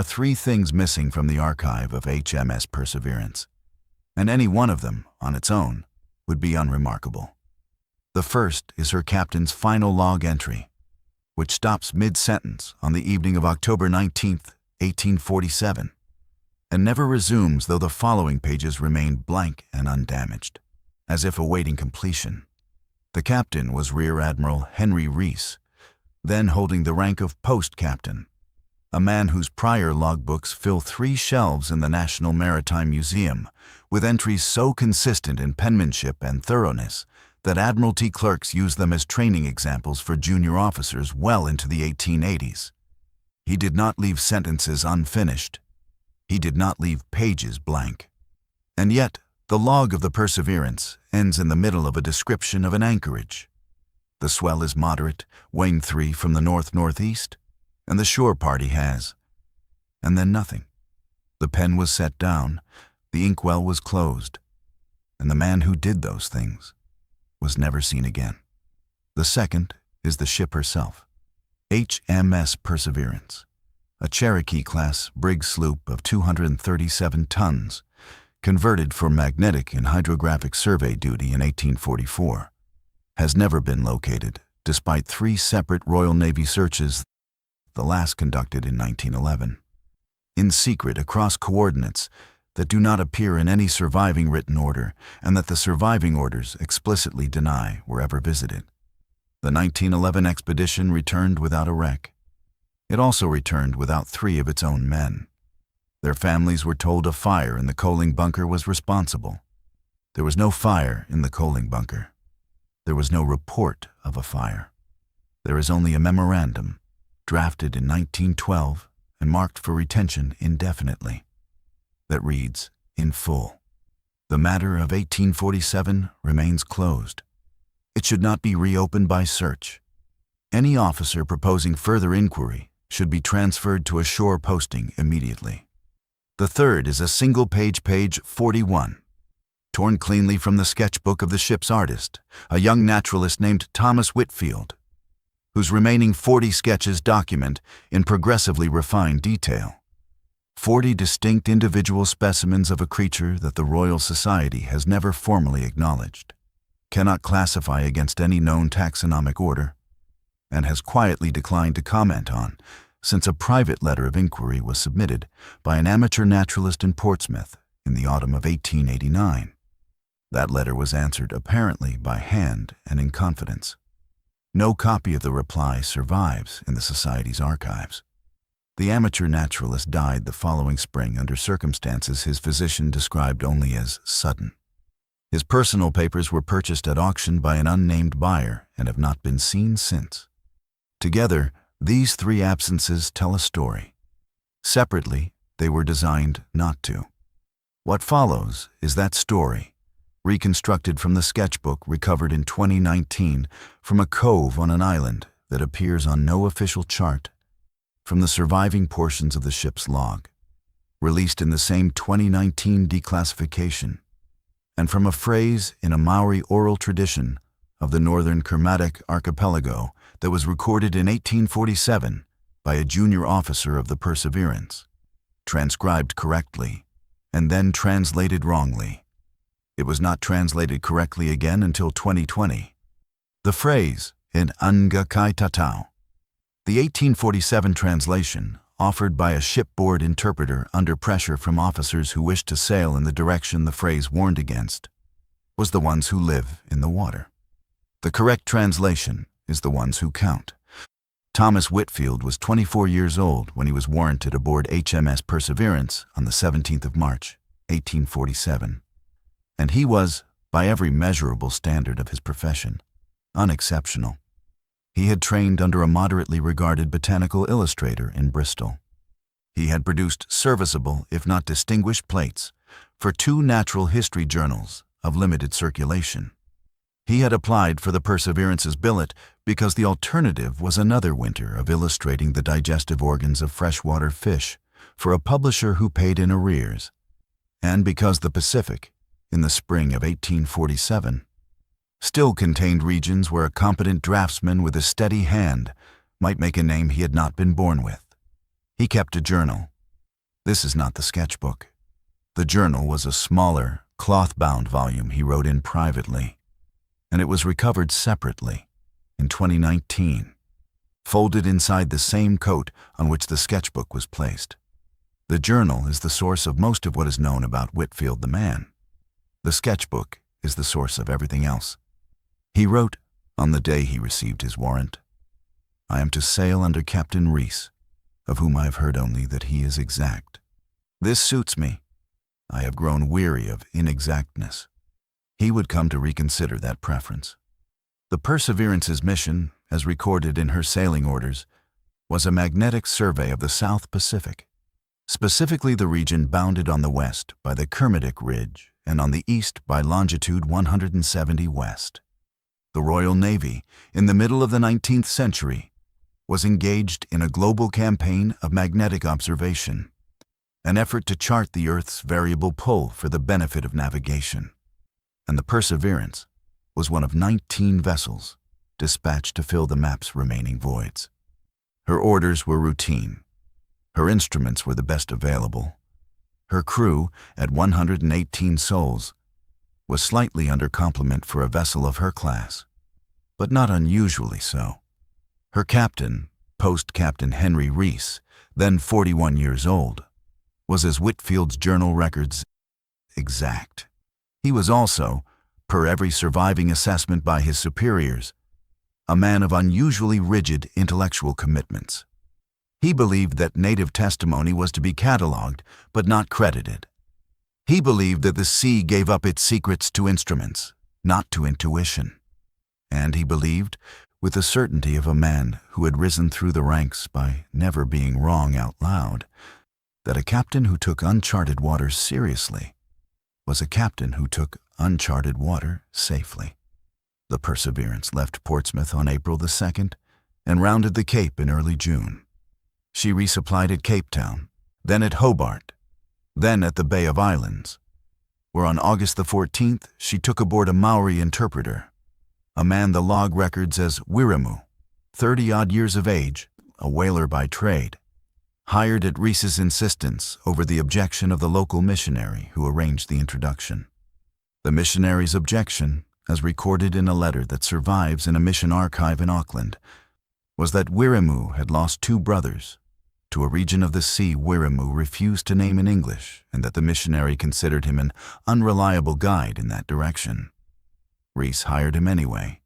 are three things missing from the archive of HMS Perseverance, and any one of them, on its own, would be unremarkable. The first is her captain's final log entry, which stops mid-sentence on the evening of October 19, 1847, and never resumes, though the following pages remain blank and undamaged, as if awaiting completion. The captain was Rear Admiral Henry Rees, then holding the rank of post captain, a man whose prior logbooks fill 3 shelves in the National Maritime Museum, with entries so consistent in penmanship and thoroughness that Admiralty clerks use them as training examples for junior officers well into the 1880s. He did not leave sentences unfinished. He did not leave pages blank. And yet, the log of the Perseverance ends in the middle of a description of an anchorage. The swell is moderate, weighing 3 from the north-northeast, and the shore party has. And then nothing. The pen was set down, the inkwell was closed, and the man who did those things was never seen again. The second is the ship herself, HMS Perseverance, a Cherokee-class brig sloop of 237 tons, converted for magnetic and hydrographic survey duty in 1844, has never been located, despite 3 separate Royal Navy searches, the last conducted in 1911, in secret across coordinates that do not appear in any surviving written order and that the surviving orders explicitly deny were ever visited. The 1911 expedition returned without a wreck. It also returned without 3 of its own men. Their families were told a fire in the coaling bunker was responsible. There was no fire in the coaling bunker. There was no report of a fire. There is only a memorandum, drafted in 1912 and marked for retention indefinitely, that reads, in full, "The matter of 1847 remains closed. It should not be reopened by search. Any officer proposing further inquiry should be transferred to a shore posting immediately." The third is a single-page, page 41, torn cleanly from the sketchbook of the ship's artist, a young naturalist named Thomas Whitfield, whose remaining 40 sketches document, in progressively refined detail, 40 distinct individual specimens of a creature that the Royal Society has never formally acknowledged, cannot classify against any known taxonomic order, and has quietly declined to comment on, since a private letter of inquiry was submitted by an amateur naturalist in Portsmouth in the autumn of 1889. That letter was answered apparently by hand and in confidence. No copy of the reply survives in the Society's archives. The amateur naturalist died the following spring under circumstances his physician described only as sudden. His personal papers were purchased at auction by an unnamed buyer and have not been seen since. Together, these 3 absences tell a story. Separately, they were designed not to. What follows is that story, reconstructed from the sketchbook recovered in 2019 from a cove on an island that appears on no official chart, from the surviving portions of the ship's log, released in the same 2019 declassification, and from a phrase in a Maori oral tradition of the northern Kermadec archipelago that was recorded in 1847 by a junior officer of the Perseverance, transcribed correctly, and then translated wrongly. It was not translated correctly again until 2020. The phrase, in Nga kai-tatau, the 1847 translation, offered by a shipboard interpreter under pressure from officers who wished to sail in the direction the phrase warned against, was the ones who live in the water. The correct translation is the ones who count. Thomas Whitfield was 24 years old when he was warranted aboard HMS Perseverance on the 17th of March, 1847. And he was, by every measurable standard of his profession, unexceptional. He had trained under a moderately regarded botanical illustrator in Bristol. He had produced serviceable, if not distinguished, plates for 2 natural history journals of limited circulation. He had applied for the Perseverance's billet because the alternative was another winter of illustrating the digestive organs of freshwater fish for a publisher who paid in arrears, and because the Pacific, in the spring of 1847, still contained regions where a competent draftsman with a steady hand might make a name he had not been born with. He kept a journal, This is not the sketchbook. The journal was a smaller, cloth-bound volume he wrote in privately, and it was recovered separately in 2019, folded inside the same coat on which the sketchbook was placed. The journal is the source of most of what is known about Whitfield the man. The sketchbook is the source of everything else. He wrote, on the day he received his warrant, "I am to sail under Captain Rees, of whom I have heard only that he is exact. This suits me. I have grown weary of inexactness." He would come to reconsider that preference. The Perseverance's mission, as recorded in her sailing orders, was a magnetic survey of the South Pacific, specifically the region bounded on the west by the Kermadec Ridge and on the east by longitude 170 west. The Royal Navy, in the middle of the 19th century, was engaged in a global campaign of magnetic observation, an effort to chart the Earth's variable pull for the benefit of navigation. And the Perseverance was one of 19 vessels dispatched to fill the map's remaining voids. Her orders were routine. Her instruments were the best available. Her crew, at 118 souls, was slightly under complement for a vessel of her class, but not unusually so. Her captain, Captain Henry Rees, then 41 years old, was, as Whitfield's journal records, exact. He was also, per every surviving assessment by his superiors, a man of unusually rigid intellectual commitments. He believed that native testimony was to be catalogued but not credited. He believed that the sea gave up its secrets to instruments, not to intuition. And he believed, with the certainty of a man who had risen through the ranks by never being wrong out loud, that a captain who took uncharted waters seriously was a captain who took uncharted water safely. The Perseverance left Portsmouth on April the 2nd and rounded the Cape in early June. She resupplied at Cape Town, then at Hobart, then at the Bay of Islands, where on August the 14th she took aboard a Maori interpreter, a man the log records as Wiramu, 30-odd years of age, a whaler by trade, hired at Rees's insistence over the objection of the local missionary who arranged the introduction. The missionary's objection, as recorded in a letter that survives in a mission archive in Auckland, was that Wiramu had lost 2 brothers to a region of the sea Wiramu refused to name in English, and that the missionary considered him an unreliable guide in that direction. Rees hired him anyway.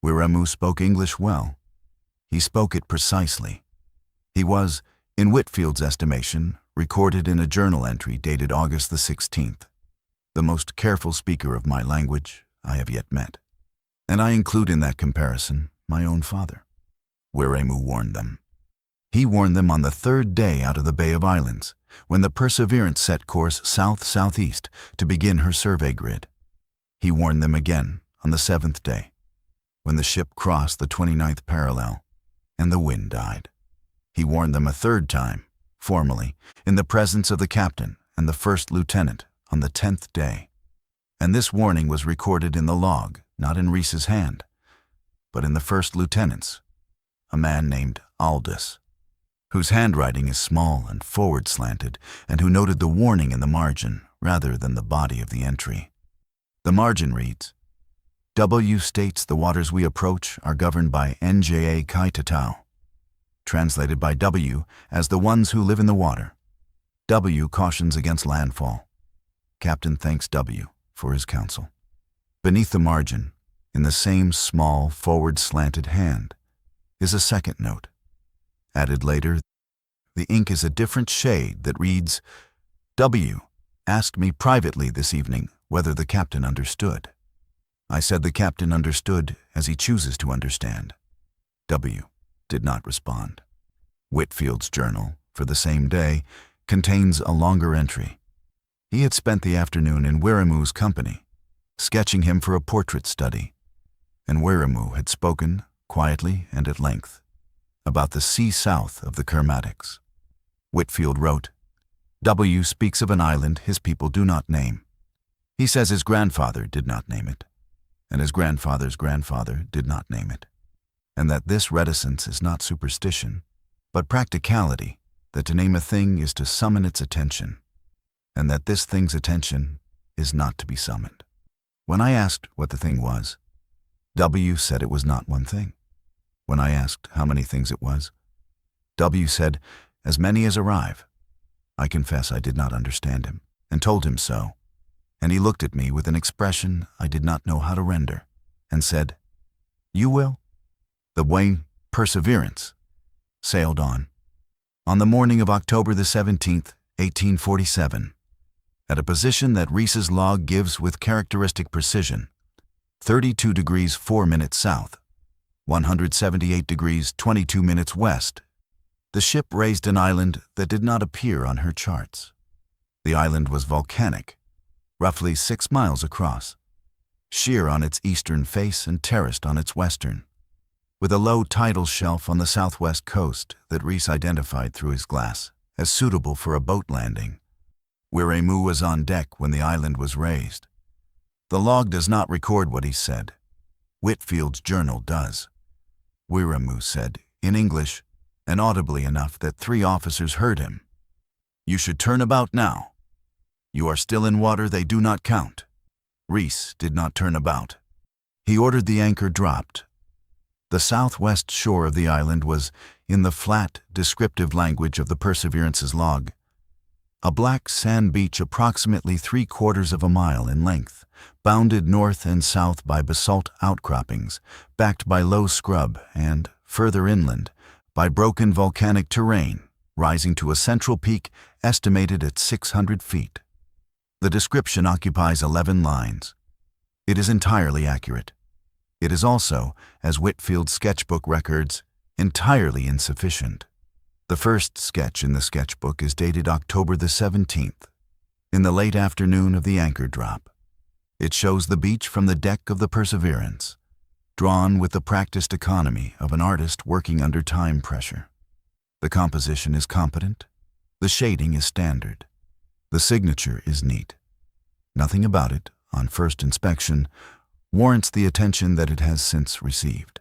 Wiramu spoke English well. He spoke it precisely. He was, in Whitfield's estimation, recorded in a journal entry dated August the 16th, the most careful speaker of my language I have yet met. And I include in that comparison my own father. Wiramu warned them. He warned them on the 3rd day out of the Bay of Islands, when the Perseverance set course south-southeast to begin her survey grid. He warned them again on the 7th day, when the ship crossed the 29th parallel and the wind died. He warned them a 3rd time, formally, in the presence of the captain and the 1st lieutenant on the 10th day. And this warning was recorded in the log, not in Rees's hand, but in the 1st lieutenant's, a man named Aldous, whose handwriting is small and forward-slanted, and who noted the warning in the margin rather than the body of the entry. The margin reads, "W states the waters we approach are governed by NJA kai-tatau," translated by W as the ones who live in the water. W cautions against landfall. Captain thanks W for his counsel. Beneath the margin, in the same small, forward-slanted hand, is a 2nd note. Added later, the ink is a different shade that reads, "W asked me privately this evening whether the captain understood. I said the captain understood as he chooses to understand." W did not respond. Whitfield's journal, for the same day, contains a longer entry. He had spent the afternoon in Wiramu's company, sketching him for a portrait study, and Wiramu had spoken, quietly and at length, about the sea south of the Kermadecs. Whitfield wrote, "W speaks of an island his people do not name. He says his grandfather did not name it, and his grandfather's grandfather did not name it, and that this reticence is not superstition, but practicality, that to name a thing is to summon its attention, and that this thing's attention is not to be summoned. When I asked what the thing was, W said it was not one thing. When I asked how many things it was, W said, as many as arrive. I confess I did not understand him, and told him so, and he looked at me with an expression I did not know how to render, and said, "You will?" The Perseverance sailed on. On the morning of October the 17th, 1847, at a position that Rees's log gives with characteristic precision, 32 degrees 4 minutes south, 178 degrees 22 minutes west, the ship raised an island that did not appear on her charts. The island was volcanic, roughly 6 miles across, sheer on its eastern face and terraced on its western, with a low tidal shelf on the southwest coast that Rees identified through his glass as suitable for a boat landing. Wiremu was on deck when the island was raised. The log does not record what he said. Whitfield's journal does. Wiremu said, in English, and audibly enough that 3 officers heard him, "You should turn about now. You are still in water they do not count." Rees did not turn about. He ordered the anchor dropped. The southwest shore of the island was, in the flat, descriptive language of the Perseverance's log, a black sand beach approximately 3/4 of a mile in length, bounded north and south by basalt outcroppings, backed by low scrub and, further inland, by broken volcanic terrain, rising to a central peak estimated at 600 feet. The description occupies 11 lines. It is entirely accurate. It is also, as Whitfield's sketchbook records, entirely insufficient. The first sketch in the sketchbook is dated October the 17th, in the late afternoon of the anchor drop. It shows the beach from the deck of the Perseverance, drawn with the practiced economy of an artist working under time pressure. The composition is competent. The shading is standard. The signature is neat. Nothing about it, on first inspection, warrants the attention that it has since received.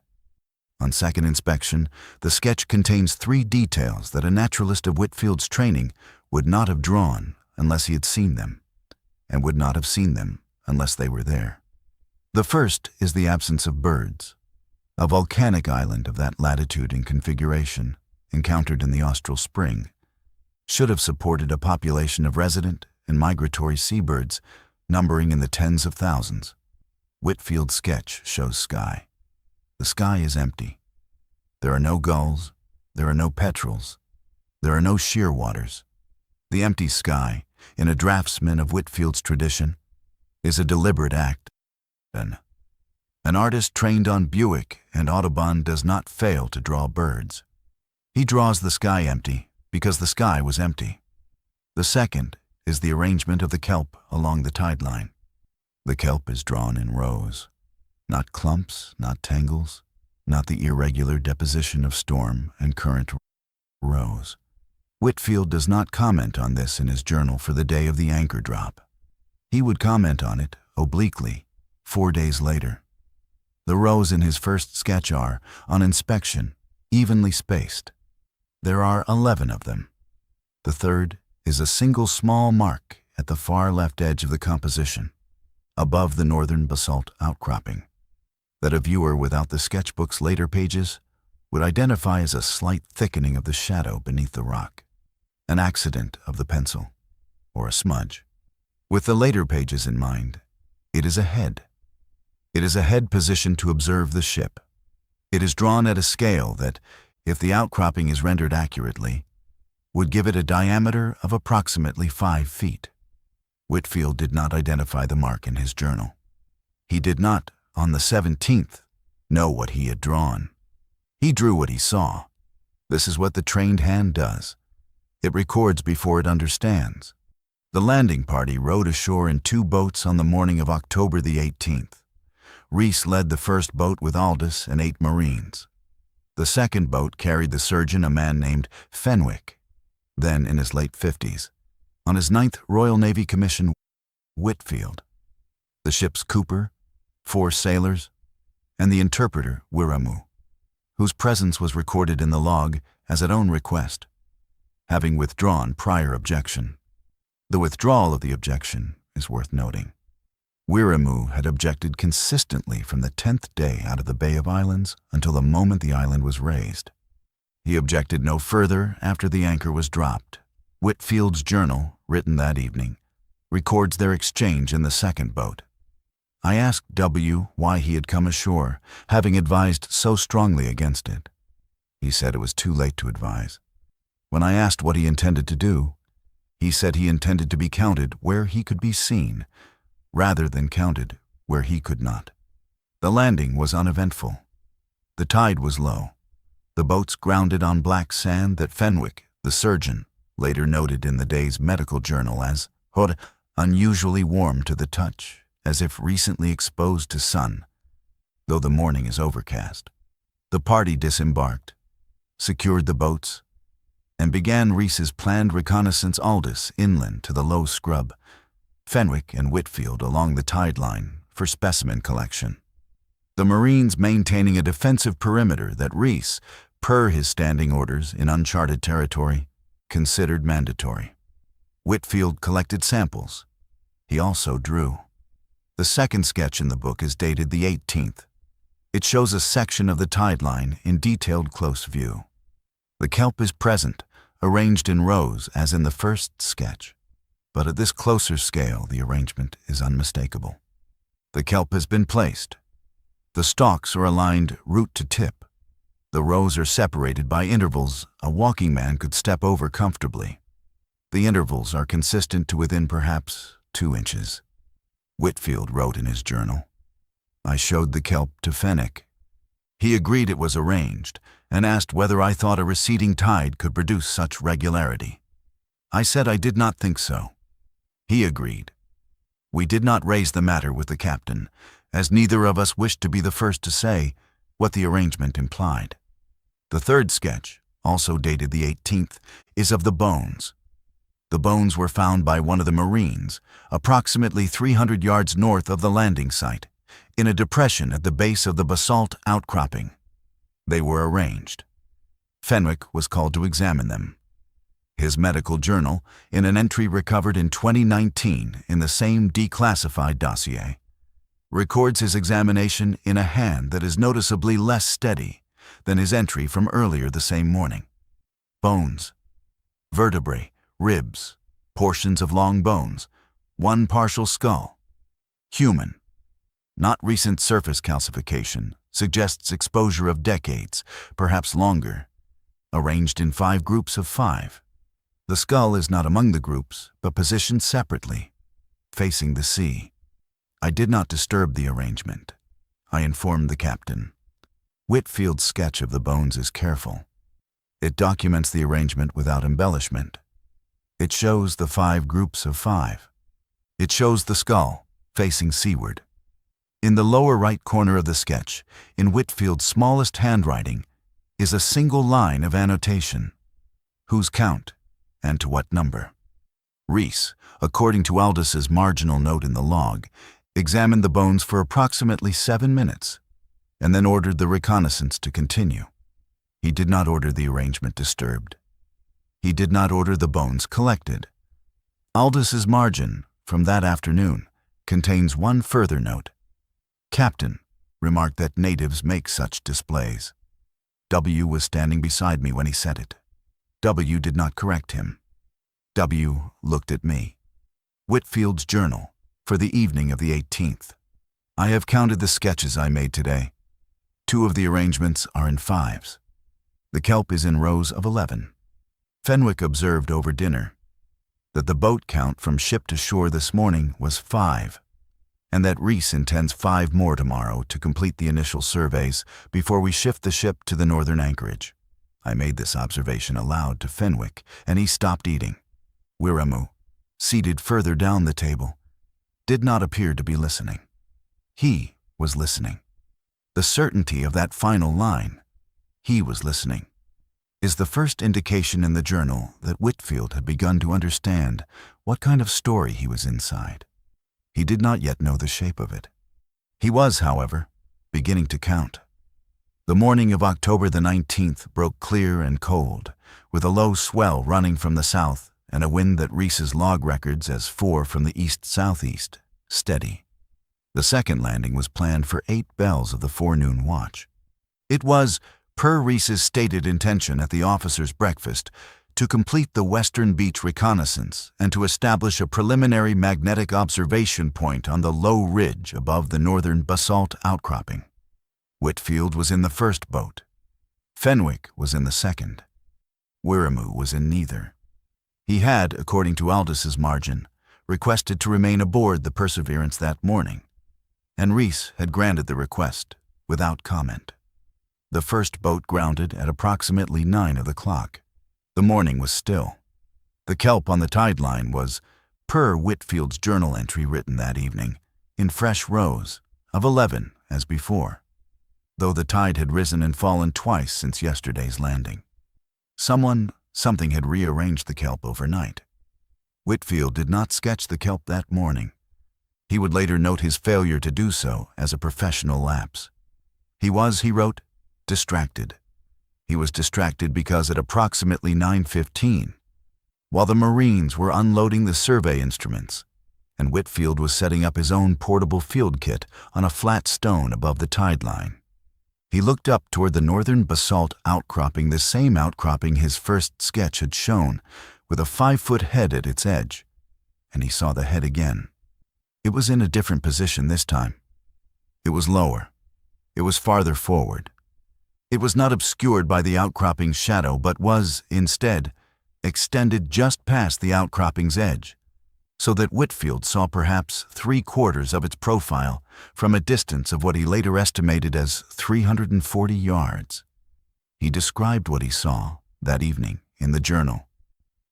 On second inspection, the sketch contains 3 details that a naturalist of Whitfield's training would not have drawn unless he had seen them, and would not have seen them unless they were there. The first is the absence of birds. A volcanic island of that latitude and configuration, encountered in the austral spring, should have supported a population of resident and migratory seabirds numbering in the tens of thousands. Whitfield's sketch shows sky. The sky is empty. There are no gulls. There are no petrels. There are no shearwaters. The empty sky, in a draftsman of Whitfield's tradition, is a deliberate act. An artist trained on Buick and Audubon does not fail to draw birds. He draws the sky empty because the sky was empty. The second is the arrangement of the kelp along the tide line. The kelp is drawn in rows, not clumps, not tangles, not the irregular deposition of storm and current rows. Whitfield does not comment on this in his journal for the day of the anchor drop. He would comment on it, obliquely, 4 days later. The rows in his first sketch are, on inspection, evenly spaced. There are 11 of them. The third is a single small mark at the far left edge of the composition, above the northern basalt outcropping, that a viewer without the sketchbook's later pages would identify as a slight thickening of the shadow beneath the rock, an accident of the pencil, or a smudge. With the later pages in mind, it is a head. It is a head positioned to observe the ship. It is drawn at a scale that, if the outcropping is rendered accurately, would give it a diameter of approximately 5 feet. Whitfield did not identify the mark in his journal. He did not, on the 17th, know what he had drawn. He drew what he saw. This is what the trained hand does. It records before it understands. The landing party rowed ashore in 2 boats on the morning of October the 18th. Rees led the first boat with Aldous and 8 Marines. The second boat carried the surgeon, a man named Fenwick, then in his late 50s, on his 9th Royal Navy commission, Whitfield. The ship's cooper, 4 sailors, and the interpreter, Wiremu, whose presence was recorded in the log as at own request. having withdrawn prior objection. The withdrawal of the objection is worth noting. Wiramu had objected consistently from the 10th day out of the Bay of Islands until the moment the island was raised. He objected no further after the anchor was dropped. Whitfield's journal, written that evening, records their exchange in the second boat. I asked W. why he had come ashore, having advised so strongly against it. He said it was too late to advise. When I asked what he intended to do, he said he intended to be counted where he could be seen, rather than counted where he could not. The landing was uneventful. The tide was low. The boats grounded on black sand that Fenwick, the surgeon, later noted in the day's medical journal as unusually warm to the touch, as if recently exposed to sun, though the morning is overcast. The party disembarked, secured the boats, and began Rees's planned reconnaissance Aldous inland to the low scrub, Fenwick and Whitfield along the tide line for specimen collection. The Marines maintaining a defensive perimeter that Rees, per his standing orders in uncharted territory, considered mandatory. Whitfield collected samples. He also drew. The second sketch in the book is dated the 18th. It shows a section of the tide line in detailed close view. The kelp is present, arranged in rows as in the first sketch, but at this closer scale the arrangement is unmistakable. The kelp has been placed. The stalks are aligned root to tip. The rows are separated by intervals a walking man could step over comfortably. The intervals are consistent to within perhaps 2 inches. Whitfield wrote in his journal. I showed the kelp to Fenwick. He agreed it was arranged and asked whether I thought a receding tide could produce such regularity. I said I did not think so. He agreed. We did not raise the matter with the captain, as neither of us wished to be the first to say what the arrangement implied. The third sketch, also dated the 18th, is of the bones. The bones were found by one of the Marines, approximately 300 yards north of the landing site, in a depression at the base of the basalt outcropping. They were arranged. Fenwick was called to examine them. His medical journal, in an entry recovered in 2019 in the same declassified dossier, records his examination in a hand that is noticeably less steady than his entry from earlier the same morning. Bones, vertebrae, ribs, portions of long bones, one partial skull. Human. Not recent surface calcification, suggests exposure of decades, perhaps longer. Arranged in 5 groups of 5. The skull is not among the groups, but positioned separately, facing the sea. I did not disturb the arrangement. I informed the captain. Whitfield's sketch of the bones is careful. It documents the arrangement without embellishment. It shows the 5 groups of 5. It shows the skull, facing seaward. In the lower right corner of the sketch, in Whitfield's smallest handwriting, is a single line of annotation. Whose count, and to what number? Rees, according to Aldis's marginal note in the log, examined the bones for approximately 7 minutes, and then ordered the reconnaissance to continue. He did not order the arrangement disturbed. He did not order the bones collected. Aldis's margin, from that afternoon, contains one further note. Captain remarked that natives make such displays. W was standing beside me when he said it. W did not correct him. W looked at me. Whitfield's journal, for the evening of the 18th. I have counted the sketches I made today. 2 of the arrangements are in 5s. The kelp is in rows of 11. Fenwick observed over dinner that the boat count from ship to shore this morning was 5, and that Rees intends 5 more tomorrow to complete the initial surveys before we shift the ship to the northern anchorage. I made this observation aloud to Fenwick, and he stopped eating. Wiramu, seated further down the table, did not appear to be listening. He was listening. The certainty of that final line, he was listening, is the first indication in the journal that Whitfield had begun to understand what kind of story he was inside. He did not yet know the shape of it. He was, however, beginning to count. The morning of October the 19th broke clear and cold, with a low swell running from the south and a wind that Rees's log records as 4 from the east-southeast, steady. The second landing was planned for 8 bells of the forenoon watch. It was, per Rees's stated intention at the officers' breakfast, to complete the western beach reconnaissance and to establish a preliminary magnetic observation point on the low ridge above the northern basalt outcropping. Whitfield was in the first boat. Fenwick was in the second. Wiremu was in neither. He had, according to Aldous' margin, requested to remain aboard the Perseverance that morning, and Rees had granted the request without comment. The first boat grounded at approximately 9 of the clock. The morning was still. The kelp on the tide line was, per Whitfield's journal entry written that evening, in fresh rows, of 11 as before, though the tide had risen and fallen twice since yesterday's landing. Something had rearranged the kelp overnight. Whitfield did not sketch the kelp that morning. He would later note his failure to do so as a professional lapse. He was, he wrote, distracted. He was distracted because at approximately 9:15, while the Marines were unloading the survey instruments, and Whitfield was setting up his own portable field kit on a flat stone above the tide line, he looked up toward the northern basalt outcropping, the same outcropping his first sketch had shown, with a 5-foot head at its edge, and he saw the head again. It was in a different position this time. It was lower. It was farther forward. It was not obscured by the outcropping's shadow, but was, instead, extended just past the outcropping's edge, so that Whitfield saw perhaps 3/4 of its profile from a distance of what he later estimated as 340 yards. He described what he saw that evening in the journal.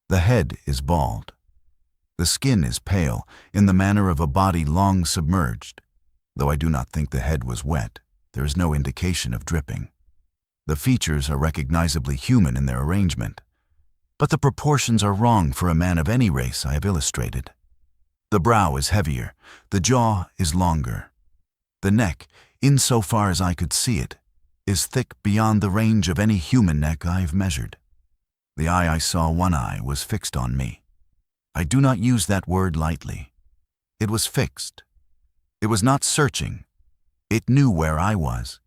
The head is bald. The skin is pale, in the manner of a body long submerged. Though I do not think the head was wet, there is no indication of dripping. The features are recognizably human in their arrangement, but the proportions are wrong for a man of any race I have illustrated. The brow is heavier, the jaw is longer. The neck, insofar as I could see it, is thick beyond the range of any human neck I have measured. The eye I saw, one eye, was fixed on me. I do not use that word lightly. It was fixed. It was not searching. It knew where I was,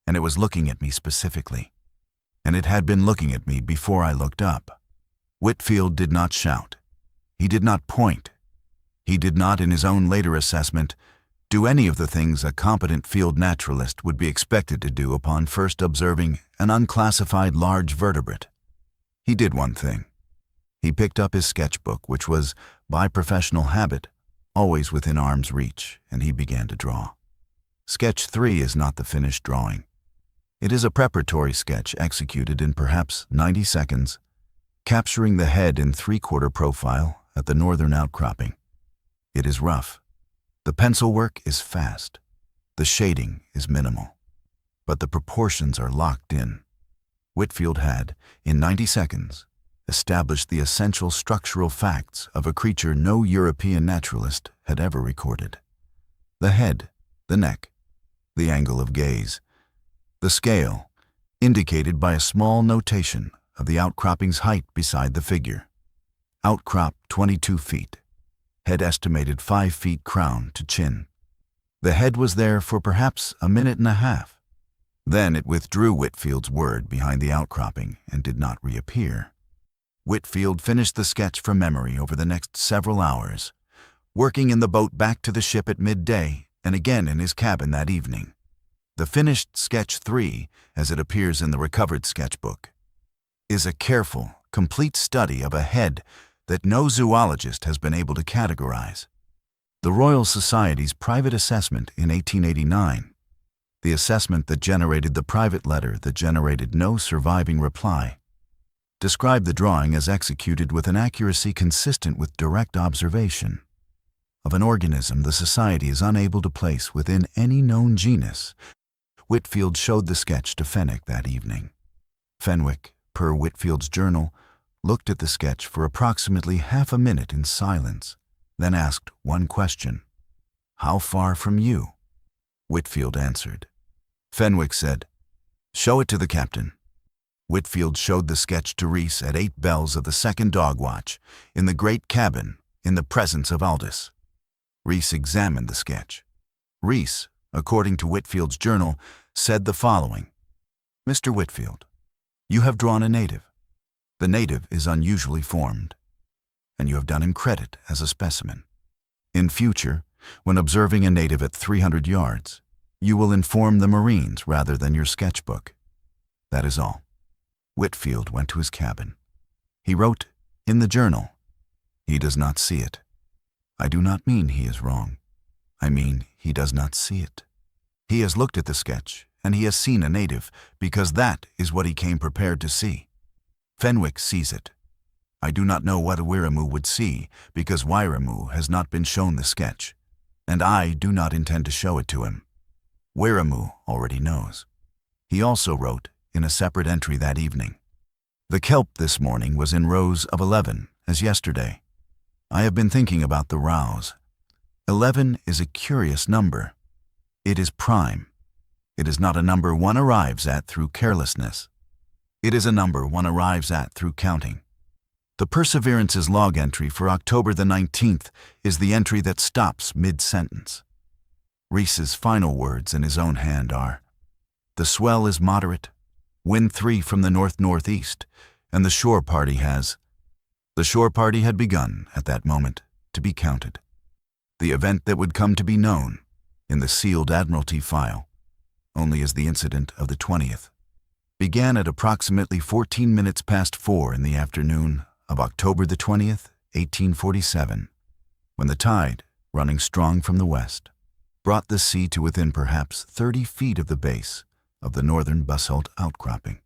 and it was looking at me specifically. And it had been looking at me before I looked up. Whitfield did not shout. He did not point. He did not, in his own later assessment, do any of the things a competent field naturalist would be expected to do upon first observing an unclassified large vertebrate. He did one thing. He picked up his sketchbook, which was, by professional habit, always within arm's reach, and he began to draw. Sketch 3 is not the finished drawing. It is a preparatory sketch executed in perhaps 90 seconds, capturing the head in 3/4 profile at the northern outcropping. It is rough. The pencil work is fast. The shading is minimal. But the proportions are locked in. Whitfield had, in 90 seconds, established the essential structural facts of a creature no European naturalist had ever recorded. The head, the neck, the angle of gaze, the scale, indicated by a small notation of the outcropping's height beside the figure. Outcrop 22 feet. Head estimated 5 feet crown to chin. The head was there for perhaps a minute and a half. Then it withdrew Whitfield's word behind the outcropping and did not reappear. Whitfield finished the sketch from memory over the next several hours, working in the boat back to the ship at midday and again in his cabin that evening. The finished sketch 3, as it appears in the recovered sketchbook, is a careful, complete study of a head that no zoologist has been able to categorize. The Royal Society's private assessment in 1889, the assessment that generated the private letter that generated no surviving reply, described the drawing as executed with an accuracy consistent with direct observation of an organism the Society is unable to place within any known genus. Whitfield showed the sketch to Fenwick that evening. Fenwick, per Whitfield's journal, looked at the sketch for approximately half a minute in silence, then asked one question: "How far from you?" Whitfield answered. Fenwick said, "Show it to the captain." Whitfield showed the sketch to Rees at 8 bells of the second dog watch, in the great cabin, in the presence of Aldous. Rees examined the sketch. Rees, according to Whitfield's journal, said the following: "Mr. Whitfield, you have drawn a native. The native is unusually formed, and you have done him credit as a specimen. In future, when observing a native at 300 yards, you will inform the Marines rather than your sketchbook. That is all." Whitfield went to his cabin. He wrote in the journal, "He does not see it. I do not mean he is wrong. I mean he does not see it. He has looked at the sketch, and he has seen a native, because that is what he came prepared to see. Fenwick sees it. I do not know what a Wiremu would see, because Wiremu has not been shown the sketch, and I do not intend to show it to him. Wiremu already knows." He also wrote, in a separate entry that evening, "The kelp this morning was in rows of 11, as yesterday. I have been thinking about the rows. 11 is a curious number. It is prime. It is not a number one arrives at through carelessness. It is a number one arrives at through counting." The Perseverance's log entry for October the 19th is the entry that stops mid-sentence. Rees's final words in his own hand are, "The swell is moderate, wind 3 from the north-northeast, and the shore party has—" The shore party had begun, at that moment, to be counted. The event that would come to be known, in the sealed Admiralty file, only as the incident of the 20th, began at approximately 14 minutes past 4 in the afternoon of October the 20th, 1847, when the tide, running strong from the west, brought the sea to within perhaps 30 feet of the base of the northern basalt outcropping.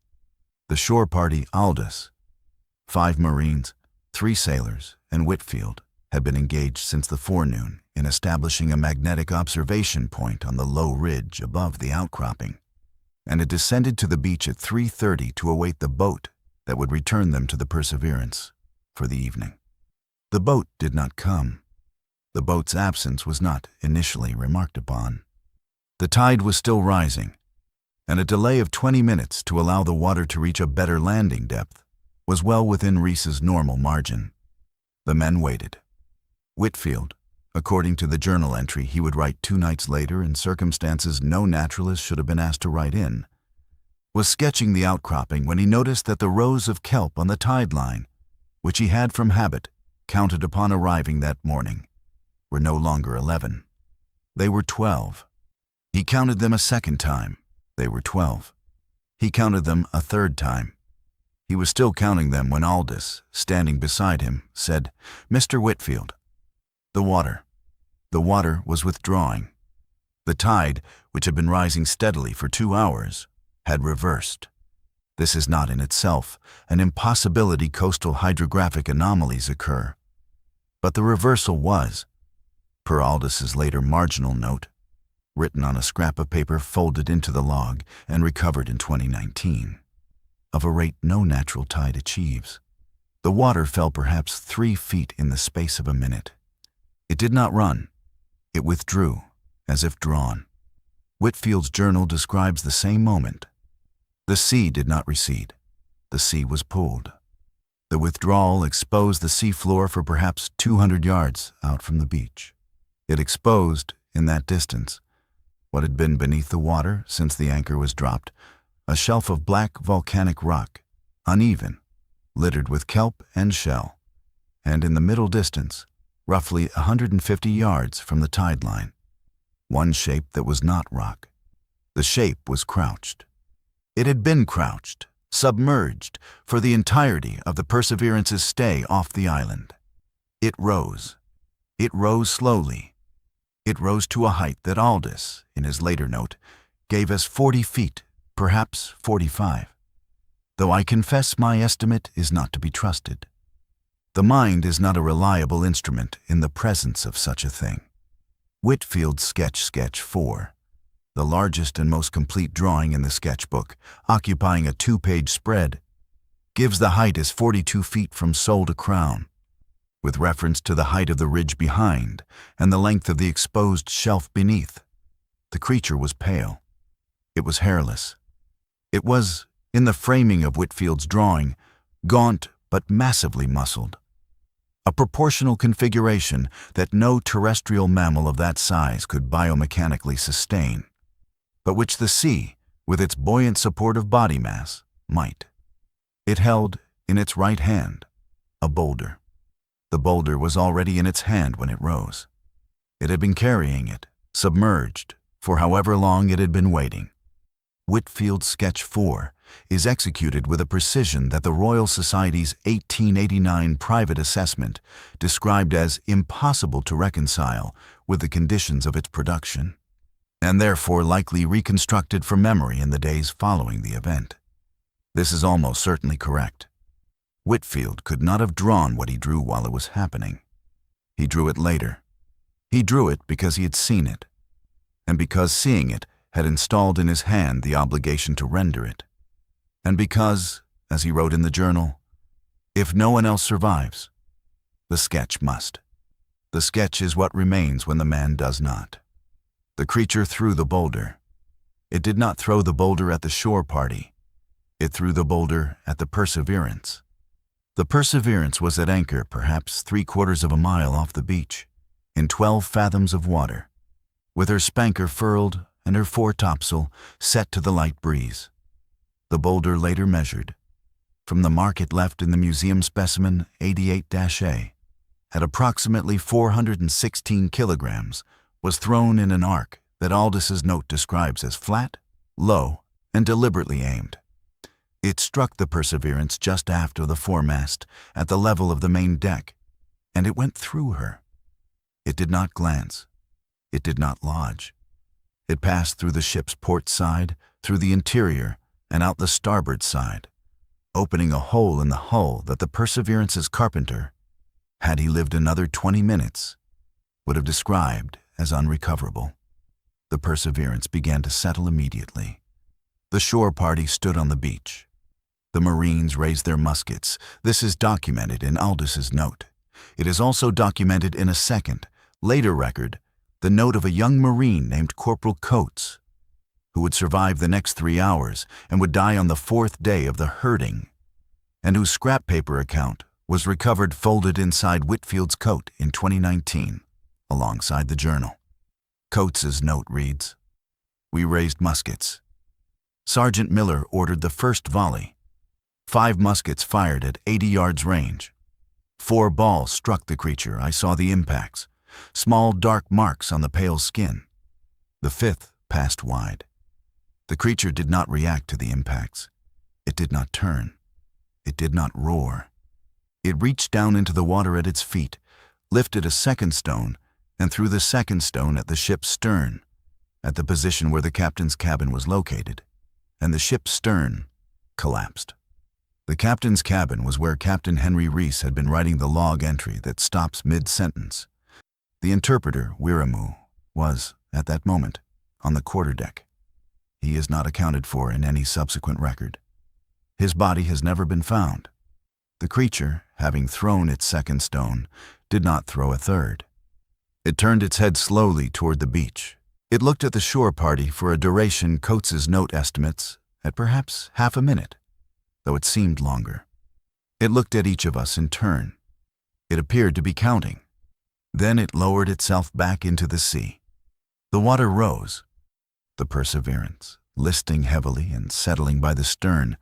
The shore party Aldous, 5 Marines, 3 sailors, and Whitfield had been engaged since the forenoon in establishing a magnetic observation point on the low ridge above the outcropping, and had descended to the beach at 3:30 to await the boat that would return them to the Perseverance for the evening. The boat did not come. The boat's absence was not initially remarked upon. The tide was still rising, and a delay of 20 minutes to allow the water to reach a better landing depth was well within Rees's normal margin. The men waited. Whitfield, according to the journal entry he would write 2 nights later in circumstances no naturalist should have been asked to write in, was sketching the outcropping when he noticed that the rows of kelp on the tide line, which he had from habit counted upon arriving that morning, were no longer 11. They were 12. He counted them a second time. They were 12. He counted them a third time. He was still counting them when Aldous, standing beside him, said, "Mr. Whitfield, the water was withdrawing. The tide, which had been rising steadily for 2 hours, had reversed. This is not in itself an impossibility. Coastal hydrographic anomalies occur. But the reversal was, per Aldous's later marginal note, written on a scrap of paper folded into the log and recovered in 2019, of a rate no natural tide achieves. The water fell perhaps 3 feet in the space of a minute. It did not run. It withdrew, as if drawn." Whitfield's journal describes the same moment. The sea did not recede. The sea was pulled. The withdrawal exposed the sea floor for perhaps 200 yards out from the beach. It exposed, in that distance, what had been beneath the water since the anchor was dropped, a shelf of black volcanic rock, uneven, littered with kelp and shell, and in the middle distance, roughly 150 yards from the tide line, one shape that was not rock. The shape was crouched. It had been crouched, submerged, for the entirety of the Perseverance's stay off the island. It rose. It rose slowly. It rose to a height that Aldous, in his later note, gave us 40 feet, perhaps 45, though I confess my estimate is not to be trusted. The mind is not a reliable instrument in the presence of such a thing. Whitfield's sketch 4, the largest and most complete drawing in the sketchbook, occupying a 2-page spread, gives the height as 42 feet from sole to crown, with reference to the height of the ridge behind and the length of the exposed shelf beneath. The creature was pale. It was hairless. It was, In the framing of Whitfield's drawing, gaunt but massively muscled. A proportional configuration that no terrestrial mammal of that size could biomechanically sustain, but which the sea, with its buoyant supportive body mass, might. It held, in its right hand, a boulder. The boulder was already in its hand when it rose. It had been carrying it, submerged, for however long it had been waiting. Whitfield's Sketch 4 is executed with a precision that the Royal Society's 1889 private assessment described as impossible to reconcile with the conditions of its production, and therefore likely reconstructed from memory in the days following the event. This is almost certainly correct. Whitfield could not have drawn what he drew while it was happening. He drew it later. He drew it because he had seen it, and because seeing it had installed in his hand the obligation to render it, and because, as he wrote in the journal, if no one else survives, the sketch must. The sketch is what remains when the man does not. The creature threw the boulder. It did not throw the boulder at the shore party. It threw the boulder at the Perseverance. The Perseverance was at anchor perhaps 3/4 of a mile off the beach, in 12 fathoms of water, with her spanker furled and her foretopsail set to the light breeze. The boulder later measured, from the mark it left in the museum specimen 88-A, at approximately 416 kilograms, was thrown in an arc that Aldis's note describes as flat, low, and deliberately aimed. It struck the Perseverance just after the foremast at the level of the main deck, and it went through her. It did not glance. It did not lodge. It passed through the ship's port side, through the interior, and out the starboard side, opening a hole in the hull that the Perseverance's carpenter, had he lived another 20 minutes, would have described as unrecoverable. The Perseverance began to settle immediately. The shore party stood on the beach. The Marines raised their muskets. This is documented in Aldis's note. It is also documented in a second, later record, the note of a young Marine named Corporal Coates, who would survive the next 3 hours and would die on the 4th day of the herding, and whose scrap paper account was recovered folded inside Whitfield's coat in 2019, alongside the journal. Coates's note reads, "We raised muskets. Sergeant Miller ordered the first volley. 5 muskets fired at 80 yards range. 4 balls struck the creature. I saw the impacts, small dark marks on the pale skin. The 5th passed wide. The creature did not react to the impacts. It did not turn. It did not roar. It reached down into the water at its feet, lifted a second stone, and threw the second stone at the ship's stern, at the position where the captain's cabin was located, and the ship's stern collapsed. The captain's cabin was where Captain Henry Rees had been writing the log entry that stops mid-sentence. The interpreter, Wiramu, was, at that moment, on the quarterdeck. He is not accounted for in any subsequent record. His body has never been found. The creature, having thrown its second stone, did not throw a third. It turned its head slowly toward the beach. It looked at the shore party for a duration Coates's note estimates at perhaps half a minute, though it seemed longer. It looked at each of us in turn. It appeared to be counting. Then it lowered itself back into the sea. The water rose. The Perseverance, listing heavily and settling by the stern,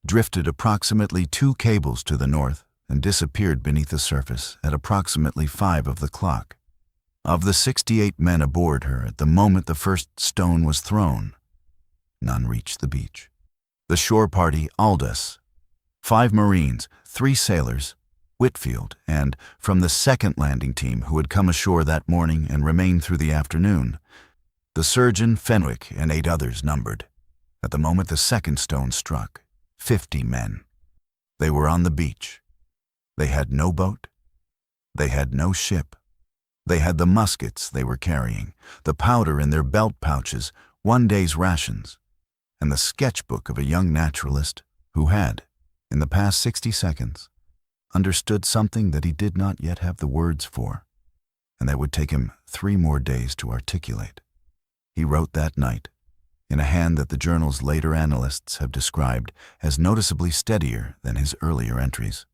drifted approximately 2 cables to the north and disappeared beneath the surface at approximately 5 of the clock. Of the 68 men aboard her at the moment the first stone was thrown, none reached the beach. The shore party, Aldous, 5 Marines, 3 sailors, Whitfield, and, from the second landing team who had come ashore that morning and remained through the afternoon, the surgeon, Fenwick, and 8 others numbered. At the moment the second stone struck, 50 men. They were on the beach. They had no boat. They had no ship. They had the muskets they were carrying, the powder in their belt pouches, 1 day's rations, and the sketchbook of a young naturalist who had, in the past 60 seconds, understood something that he did not yet have the words for, and that would take him 3 more days to articulate. He wrote that night, in a hand that the journal's later analysts have described as noticeably steadier than his earlier entries.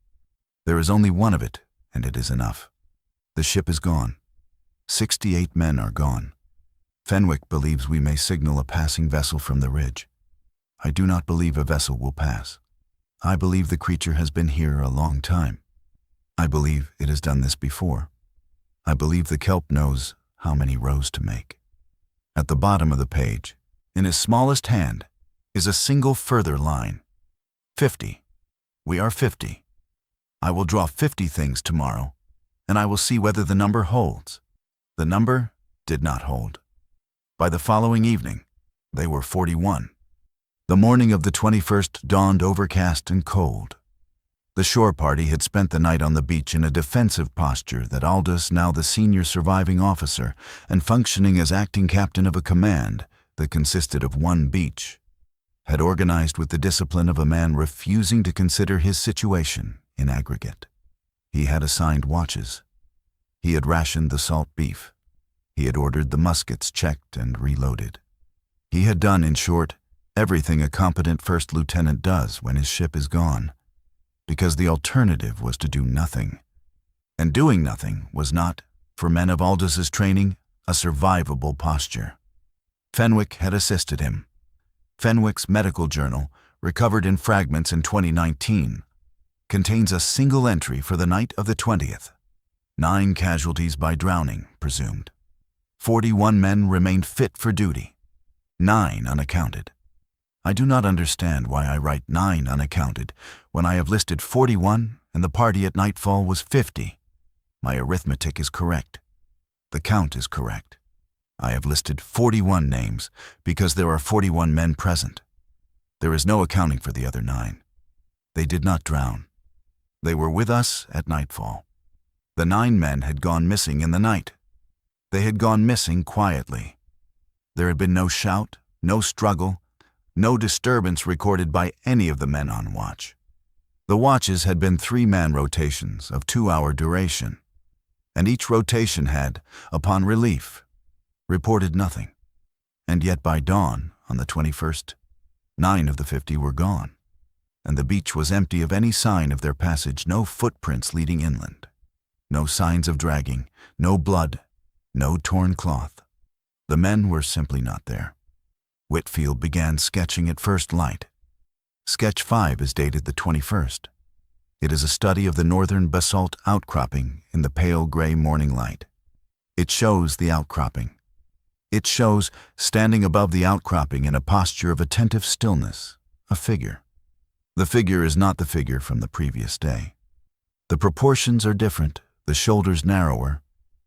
There is only one of it, and it is enough. The ship is gone. 68 men are gone. Fenwick believes we may signal a passing vessel from the ridge. I do not believe a vessel will pass. I believe the creature has been here a long time. I believe it has done this before. I believe the kelp knows how many rows to make. At the bottom of the page, in his smallest hand, is a single further line. 50. We are 50. I will draw 50 things tomorrow, and I will see whether the number holds. The number did not hold. By the following evening, they were 41. The morning of the 21st dawned overcast and cold. The shore party had spent the night on the beach in a defensive posture that Aldous, now the senior surviving officer and functioning as acting captain of a command that consisted of one beach, had organized with the discipline of a man refusing to consider his situation in aggregate. He had assigned watches. He had rationed the salt beef. He had ordered the muskets checked and reloaded. He had done, in short, everything a competent first lieutenant does when his ship is gone, because the alternative was to do nothing. And doing nothing was not, for men of Aldous's training, a survivable posture. Fenwick had assisted him. Fenwick's medical journal, recovered in fragments in 2019, contains a single entry for the night of the 20th. 9 casualties by drowning, presumed. 41 men remained fit for duty. 9 unaccounted. I do not understand why I write 9 unaccounted when I have listed 41 and the party at nightfall was 50. My arithmetic is correct. The count is correct. I have listed 41 names because there are 41 men present. There is no accounting for the other 9. They did not drown. They were with us at nightfall. The 9 men had gone missing in the night. They had gone missing quietly. There had been no shout, no struggle, no disturbance recorded by any of the men on watch. The watches had been 3-man rotations of 2-hour duration, and each rotation had, upon relief, reported nothing. And yet by dawn, on the 21st, 9 of the 50 were gone, and the beach was empty of any sign of their passage, no footprints leading inland, no signs of dragging, no blood, no torn cloth. The men were simply not there. Whitfield began sketching at first light. Sketch 5 is dated the 21st. It is a study of the northern basalt outcropping in the pale gray morning light. It shows the outcropping. It shows, standing above the outcropping in a posture of attentive stillness, a figure. The figure is not the figure from the previous day. The proportions are different, the shoulders narrower,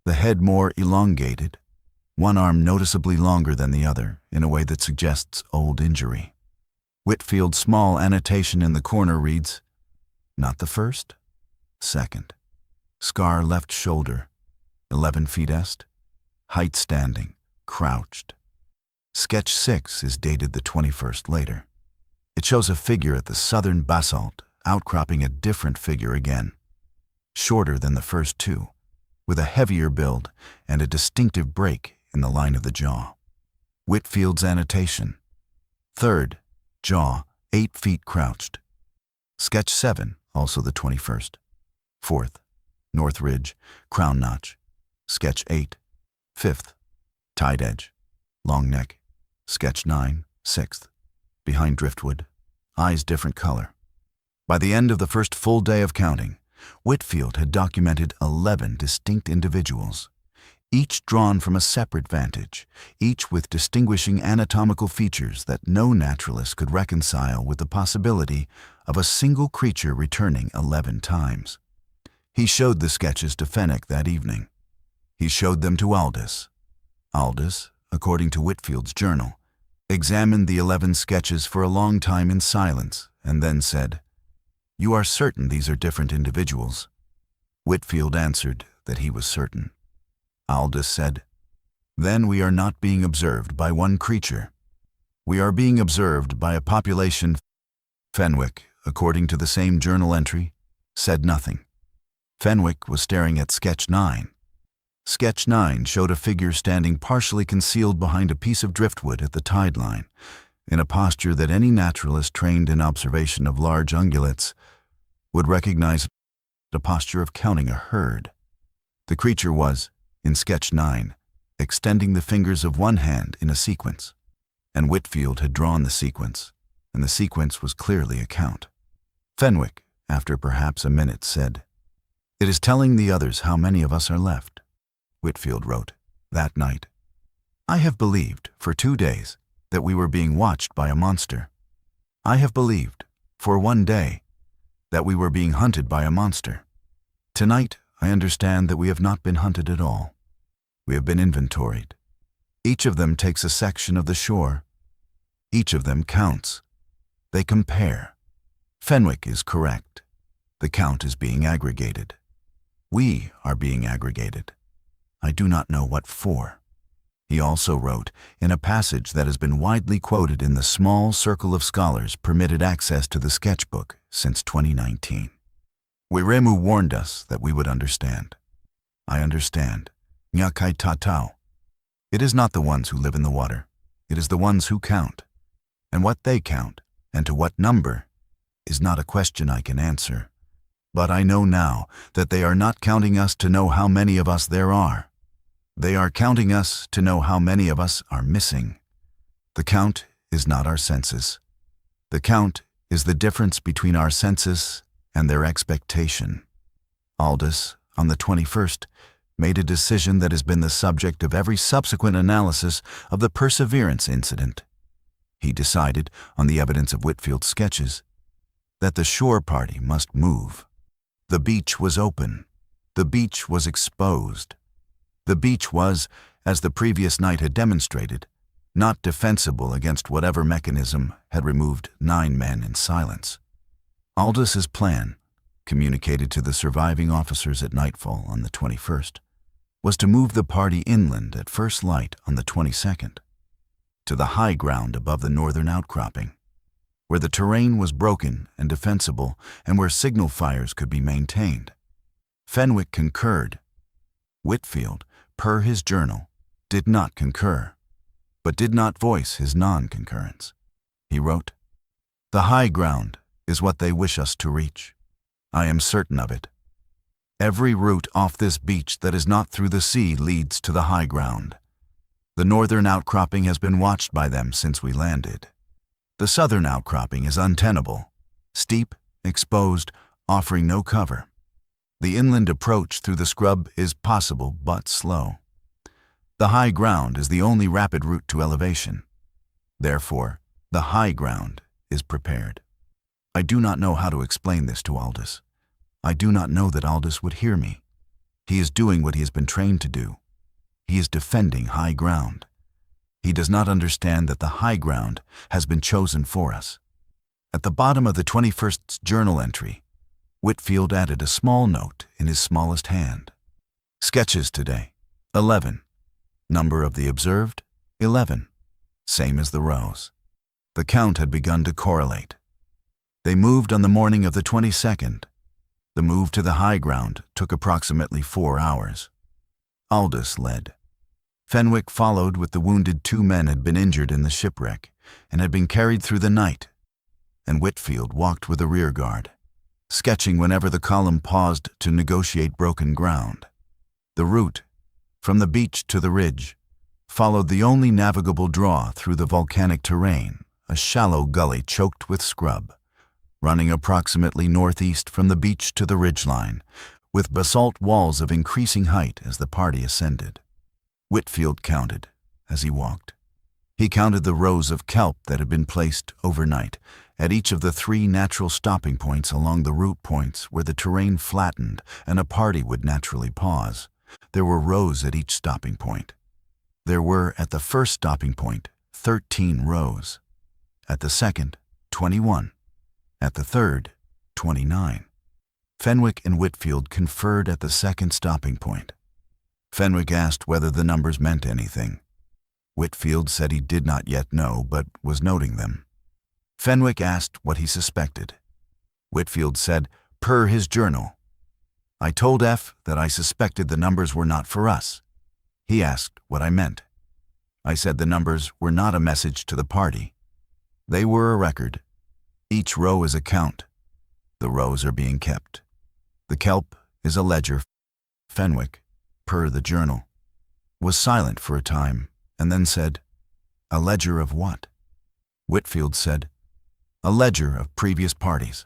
the head more elongated, one arm noticeably longer than the other in a way that suggests old injury. Whitfield's small annotation in the corner reads, "Not the first? Second. Scar left shoulder, 11 feet est, height standing, crouched." Sketch 6 is dated the 21st later. It shows a figure at the southern basalt, outcropping a different figure again, shorter than the first 2, with a heavier build and a distinctive break in the line of the jaw. Whitfield's annotation, third, jaw, 8 feet crouched. Sketch 7, also the 21st. Fourth, north ridge, crown notch. Sketch 8, fifth, tide edge, long neck. Sketch 9, sixth, behind driftwood, eyes different color. By the end of the first full day of counting, Whitfield had documented 11 distinct individuals, each drawn from a separate vantage, each with distinguishing anatomical features that no naturalist could reconcile with the possibility of a single creature returning 11 times. He showed the sketches to Fenwick that evening. He showed them to Aldous. Aldous, according to Whitfield's journal, examined the 11 sketches for a long time in silence and then said, "You are certain these are different individuals?" Whitfield answered that he was certain. Aldous said, "Then we are not being observed by one creature. We are being observed by a population." Fenwick, according to the same journal entry, said nothing. Fenwick was staring at sketch 9. Sketch 9 showed a figure standing partially concealed behind a piece of driftwood at the tide line, in a posture that any naturalist trained in observation of large ungulates would recognize a posture of counting a herd. The creature was, in Sketch 9, extending the fingers of one hand in a sequence, and Whitfield had drawn the sequence, and the sequence was clearly a count. Fenwick, after perhaps a minute, said, "It is telling the others how many of us are left." Whitfield wrote, that night, "I have believed, for 2 days, that we were being watched by a monster. I have believed, for 1 day, that we were being hunted by a monster. Tonight, I understand that we have not been hunted at all. We have been inventoried. Each of them takes a section of the shore. Each of them counts. They compare. Fenwick is correct. The count is being aggregated. We are being aggregated. I do not know what for." He also wrote, in a passage that has been widely quoted in the small circle of scholars permitted access to the sketchbook since 2019. "Wiremu warned us that we would understand. I understand. Ngā kai-tatau. It is not the ones who live in the water. It is the ones who count. And what they count, and to what number, is not a question I can answer. But I know now that they are not counting us to know how many of us there are. They are counting us to know how many of us are missing. The count is not our census. The count is the difference between our census and their expectation." Aldous, on the 21st, made a decision that has been the subject of every subsequent analysis of the Perseverance incident. He decided, on the evidence of Whitfield's sketches, that the shore party must move. The beach was open. The beach was exposed. The beach was, as the previous night had demonstrated, not defensible against whatever mechanism had removed 9 men in silence. Aldous' plan, communicated to the surviving officers at nightfall on the 21st, was to move the party inland at first light on the 22nd, to the high ground above the northern outcropping, where the terrain was broken and defensible and where signal fires could be maintained. Fenwick concurred. Whitfield, per his journal, did not concur, but did not voice his non-concurrence. He wrote, "The high ground is what they wish us to reach. I am certain of it. Every route off this beach that is not through the sea leads to the high ground. The northern outcropping has been watched by them since we landed. The southern outcropping is untenable, steep, exposed, offering no cover. The inland approach through the scrub is possible but slow. The high ground is the only rapid route to elevation. Therefore, the high ground is prepared." I do not know how to explain this to Aldous. I do not know that Aldous would hear me. He is doing what he has been trained to do. He is defending high ground. He does not understand that the high ground has been chosen for us. At the bottom of the 21st's journal entry, Whitfield added a small note in his smallest hand. "Sketches today, 11. Number of the observed, 11. Same as the rows." The count had begun to correlate. They moved on the morning of the 22nd. The move to the high ground took approximately 4 hours. Aldous led. Fenwick followed with the wounded 2 men had been injured in the shipwreck and had been carried through the night, and Whitfield walked with a rear guard, sketching whenever the column paused to negotiate broken ground. The route, from the beach to the ridge, followed the only navigable draw through the volcanic terrain, a shallow gully choked with scrub, running approximately northeast from the beach to the ridgeline, with basalt walls of increasing height as the party ascended. Whitfield counted as he walked. He counted the rows of kelp that had been placed overnight at each of the 3 natural stopping points along the route points where the terrain flattened and a party would naturally pause. There were rows at each stopping point. There were, at the first stopping point, 13 rows. At the second, 21. At the third, 29. Fenwick and Whitfield conferred at the second stopping point. Fenwick asked whether the numbers meant anything. Whitfield said he did not yet know, but was noting them. Fenwick asked what he suspected. Whitfield said, per his journal, I told F that I suspected the numbers were not for us. He asked what I meant. I said the numbers were not a message to the party. They were a record. Each row is a count. The rows are being kept. The kelp is a ledger. Fenwick, per the journal, was silent for a time and then said, "A ledger of what?" Whitfield said, "A ledger of previous parties."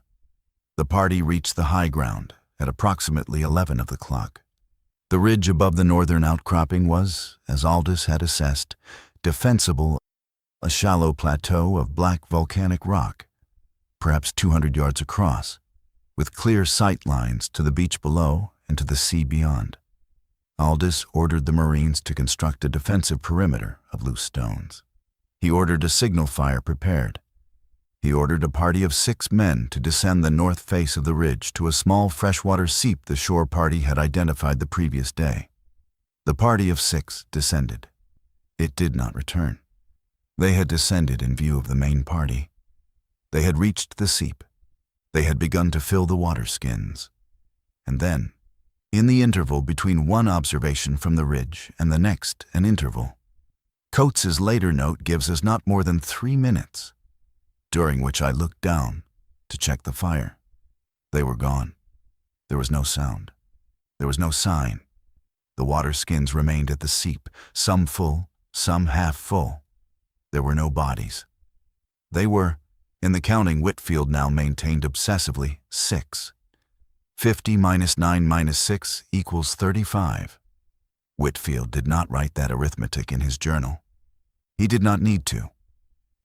The party reached the high ground at approximately 11 of the clock. The ridge above the northern outcropping was, as Aldous had assessed, defensible, a shallow plateau of black volcanic rock, perhaps 200 yards across, with clear sight lines to the beach below and to the sea beyond. Aldous ordered the Marines to construct a defensive perimeter of loose stones. He ordered a signal fire prepared. He ordered a party of 6 men to descend the north face of the ridge to a small freshwater seep the shore party had identified the previous day. The party of 6 descended. It did not return. They had descended in view of the main party. They had reached the seep. They had begun to fill the water skins. And then, in the interval between one observation from the ridge and the next an interval, Coates's later note gives us not more than 3 minutes, during which I looked down to check the fire. They were gone. There was no sound. There was no sign. The water skins remained at the seep, some full, some half full. There were no bodies. They were, in the counting Whitfield now maintained obsessively, 6. 50 minus 9 minus 6 equals 35. Whitfield did not write that arithmetic in his journal. He did not need to.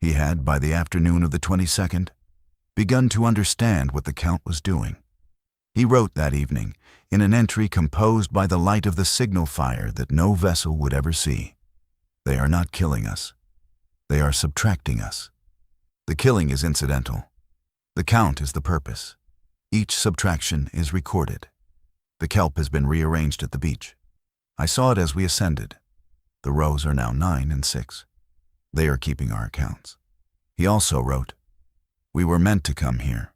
He had, by the afternoon of the 22nd, begun to understand what the count was doing. He wrote that evening, in an entry composed by the light of the signal fire that no vessel would ever see, "They are not killing us. They are subtracting us. The killing is incidental. The count is the purpose. Each subtraction is recorded. The kelp has been rearranged at the beach. I saw it as we ascended. The rows are now 9 and 6. They are keeping our accounts." He also wrote, "We were meant to come here.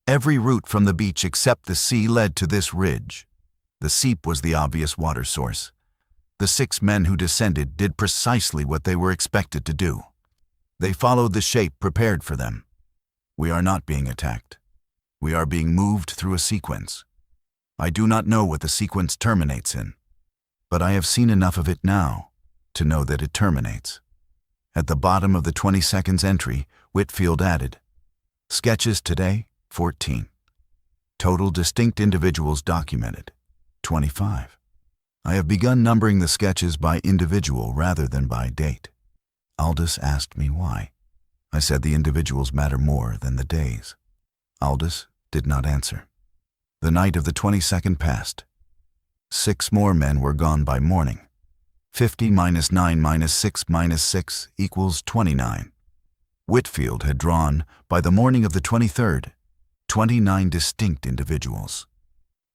Every route from the beach except the sea led to this ridge. The seep was the obvious water source. The 6 men who descended did precisely what they were expected to do. They followed the shape prepared for them. We are not being attacked. We are being moved through a sequence. I do not know what the sequence terminates in, but I have seen enough of it now to know that it terminates." At the bottom of the 22nd's entry, Whitfield added, "Sketches today, 14. Total distinct individuals documented, 25. I have begun numbering the sketches by individual rather than by date." Aldous asked me why. I said the individuals matter more than the days. Aldous did not answer. The night of the 22nd passed. 6 more men were gone by morning. 50 minus 9 minus 6 minus 6 equals 29. Whitfield had drawn, by the morning of the 23rd, 29 distinct individuals.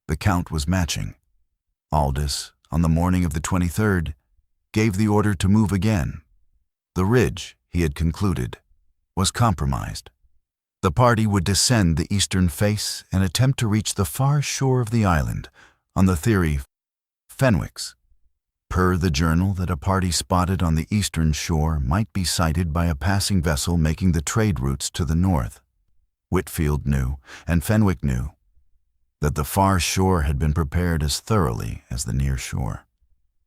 The count was matching. Aldous, on the morning of the 23rd, gave the order to move again. The ridge, he had concluded, was compromised. The party would descend the eastern face and attempt to reach the far shore of the island, on the theory Fenwick's. Per the journal that a party spotted on the eastern shore might be sighted by a passing vessel making the trade routes to the north. Whitfield knew, and Fenwick knew, that the far shore had been prepared as thoroughly as the near shore.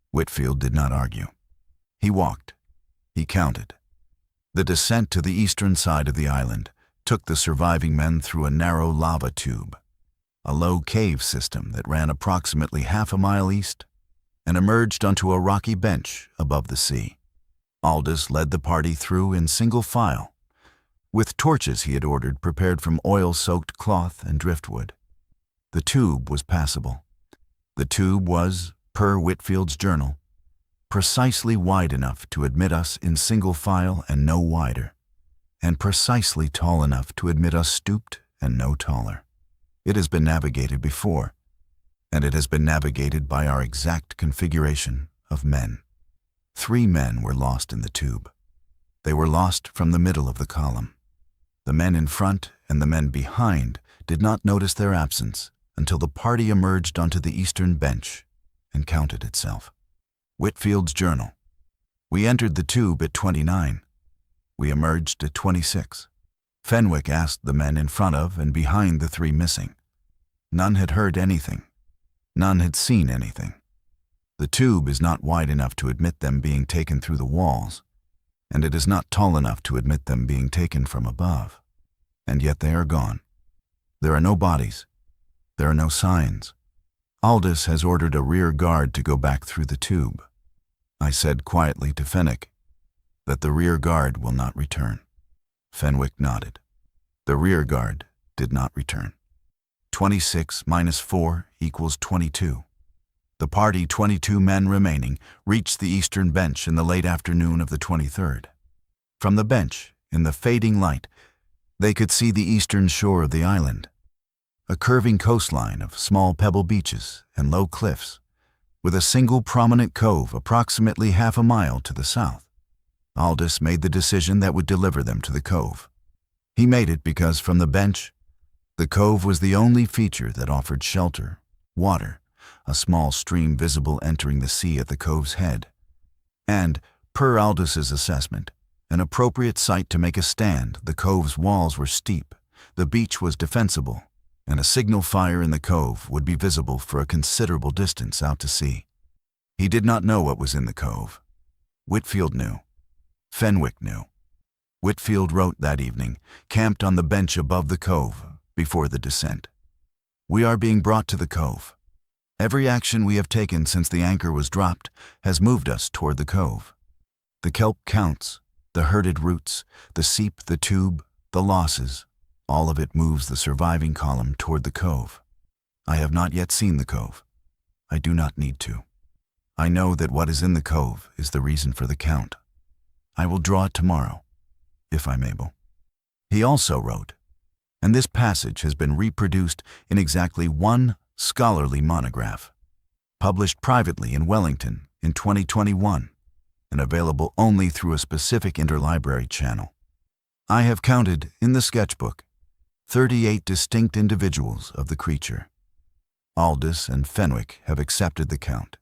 Whitfield did not argue. He walked. He counted. The descent to the eastern side of the island took the surviving men through a narrow lava tube, a low cave system that ran approximately half a mile east and emerged onto a rocky bench above the sea. Aldous led the party through in single file, with torches he had ordered prepared from oil-soaked cloth and driftwood. The tube was passable. The tube was, per Whitfield's journal, precisely wide enough to admit us in single file and no wider, and precisely tall enough to admit us stooped and no taller. It has been navigated before, and it has been navigated by our exact configuration of men. 3 men were lost in the tube. They were lost from the middle of the column. The men in front and the men behind did not notice their absence, until the party emerged onto the eastern bench and counted itself. Whitfield's journal. We entered the tube at 29. We emerged at 26. Fenwick asked the men in front of and behind the three missing. None had heard anything. None had seen anything. The tube is not wide enough to admit them being taken through the walls, and it is not tall enough to admit them being taken from above. And yet they are gone. There are no bodies. There are no signs. Aldous has ordered a rear guard to go back through the tube. I said quietly to Fenwick that the rear guard will not return. Fenwick nodded. The rear guard did not return. 26 minus 4 equals 22. The party, 22 men remaining, reached the eastern bench in the late afternoon of the 23rd. From the bench, in the fading light, they could see the eastern shore of the island, a curving coastline of small pebble beaches and low cliffs, with a single prominent cove approximately half a mile to the south. Aldous made the decision that would deliver them to the cove. He made it because from the bench, the cove was the only feature that offered shelter, water, a small stream visible entering the sea at the cove's head, and, per Aldous' assessment, an appropriate site to make a stand. The cove's walls were steep, the beach was defensible, and a signal fire in the cove would be visible for a considerable distance out to sea. He did not know what was in the cove. Whitfield knew. Fenwick knew. Whitfield wrote that evening, camped on the bench above the cove, before the descent. We are being brought to the cove. Every action we have taken since the anchor was dropped has moved us toward the cove. The kelp counts, the herded roots, the seep, the tube, the losses, all of it moves the surviving column toward the cove. I have not yet seen the cove. I do not need to. I know that what is in the cove is the reason for the count. I will draw it tomorrow, if I'm able. He also wrote, and this passage has been reproduced in exactly one scholarly monograph, published privately in Wellington in 2021, and available only through a specific interlibrary channel. I have counted, in the sketchbook, 38 distinct individuals of the creature. Aldous and Fenwick have accepted the count.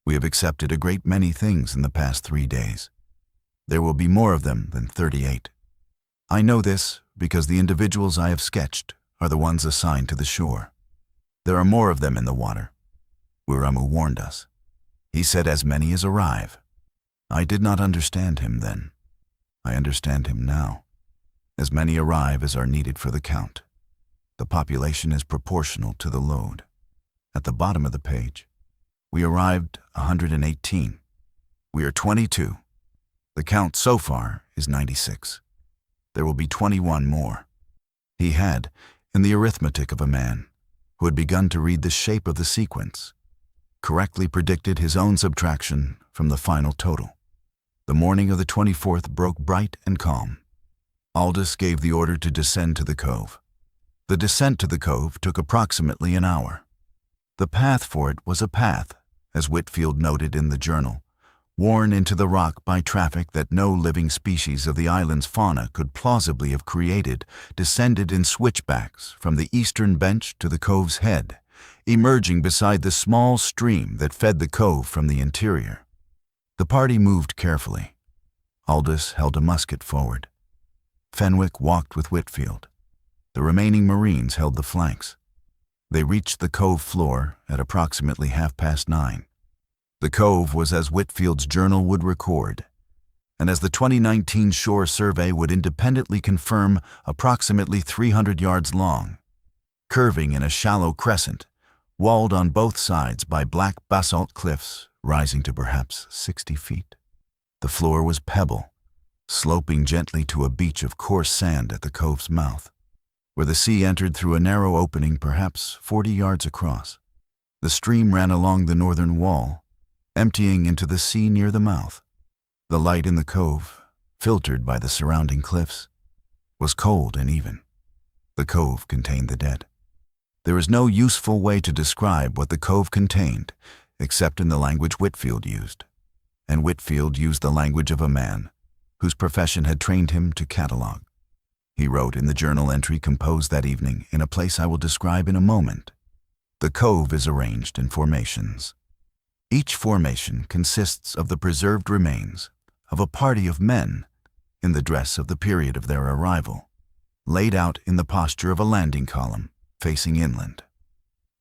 We have accepted a great many things in the past 3 days. There will be more of them than 38. I know this because the individuals I have sketched are the ones assigned to the shore. There are more of them in the water. Wiramu warned us. He said as many as arrive. I did not understand him then. I understand him now. As many arrive as are needed for the count. The population is proportional to the load. At the bottom of the page, we arrived 118. We are 22. The count so far is 96. There will be 21 more. He had, in the arithmetic of a man who had begun to read the shape of the sequence, correctly predicted his own subtraction from the final total. The morning of the 24th broke bright and calm. Aldous gave the order to descend to the cove. The descent to the cove took approximately an hour. The path for it was a path, as Whitfield noted in the journal, worn into the rock by traffic that no living species of the island's fauna could plausibly have created, descended in switchbacks from the eastern bench to the cove's head, emerging beside the small stream that fed the cove from the interior. The party moved carefully. Aldous held a musket forward. Fenwick walked with Whitfield. The remaining Marines held the flanks. They reached the cove floor at approximately 9:30. The cove was as Whitfield's journal would record, and as the 2019 shore survey would independently confirm, approximately 300 yards long, curving in a shallow crescent, walled on both sides by black basalt cliffs rising to perhaps 60 feet. The floor was pebble, sloping gently to a beach of coarse sand at the cove's mouth, where the sea entered through a narrow opening perhaps 40 yards across. The stream ran along the northern wall, emptying into the sea near the mouth. The light in the cove, filtered by the surrounding cliffs, was cold and even. The cove contained the dead. There is no useful way to describe what the cove contained, except in the language Whitfield used. And Whitfield used the language of a man whose profession had trained him to catalog. He wrote in the journal entry composed that evening in a place I will describe in a moment, The cove is arranged in formations. Each formation consists of the preserved remains of a party of men in the dress of the period of their arrival, laid out in the posture of a landing column facing inland.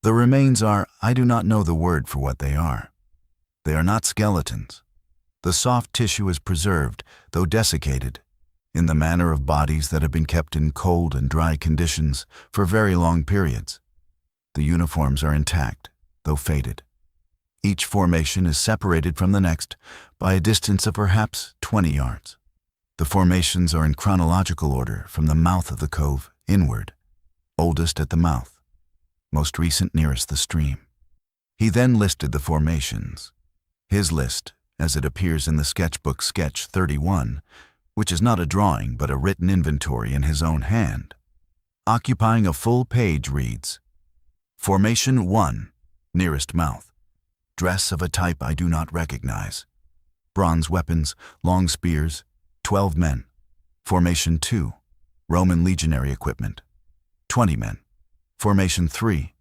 The remains are, I do not know the word for what they are. They are not skeletons. The soft tissue is preserved, though desiccated, in the manner of bodies that have been kept in cold and dry conditions for very long periods. The uniforms are intact, though faded. Each formation is separated from the next by a distance of perhaps 20 yards. The formations are in chronological order from the mouth of the cove inward, oldest at the mouth, most recent nearest the stream. He then listed the formations. His list, as it appears in the sketchbook Sketch 31, which is not a drawing but a written inventory in his own hand, occupying a full page, reads: Formation 1, nearest mouth. Dress of a type I do not recognize. Bronze weapons, long spears, 12 men. Formation 2, Roman legionary equipment, 20 men. Formation 3,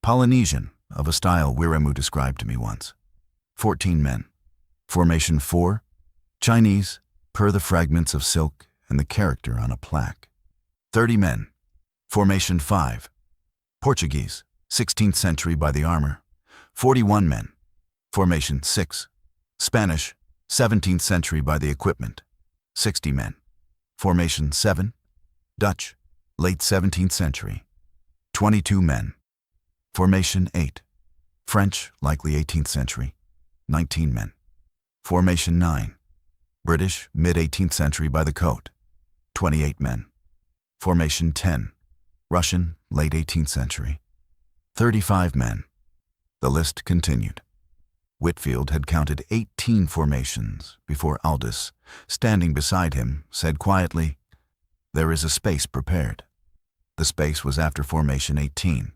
Polynesian, of a style Wiremu described to me once, 14 men. Formation 4, Chinese, per the fragments of silk and the character on a plaque, 30 men. Formation 5, Portuguese, 16th century by the armor, 41 men. Formation 6, Spanish, 17th century by the equipment, 60 men. Formation 7, Dutch, late 17th century, 22 men. Formation 8, French, likely 18th century, 19 men. Formation 9, British, mid-18th century by the coat, 28 men. Formation 10, Russian, late 18th century, 35 men. The list continued. Whitfield had counted 18 formations before Aldous, standing beside him, said quietly, "There is a space prepared." The space was after Formation 18.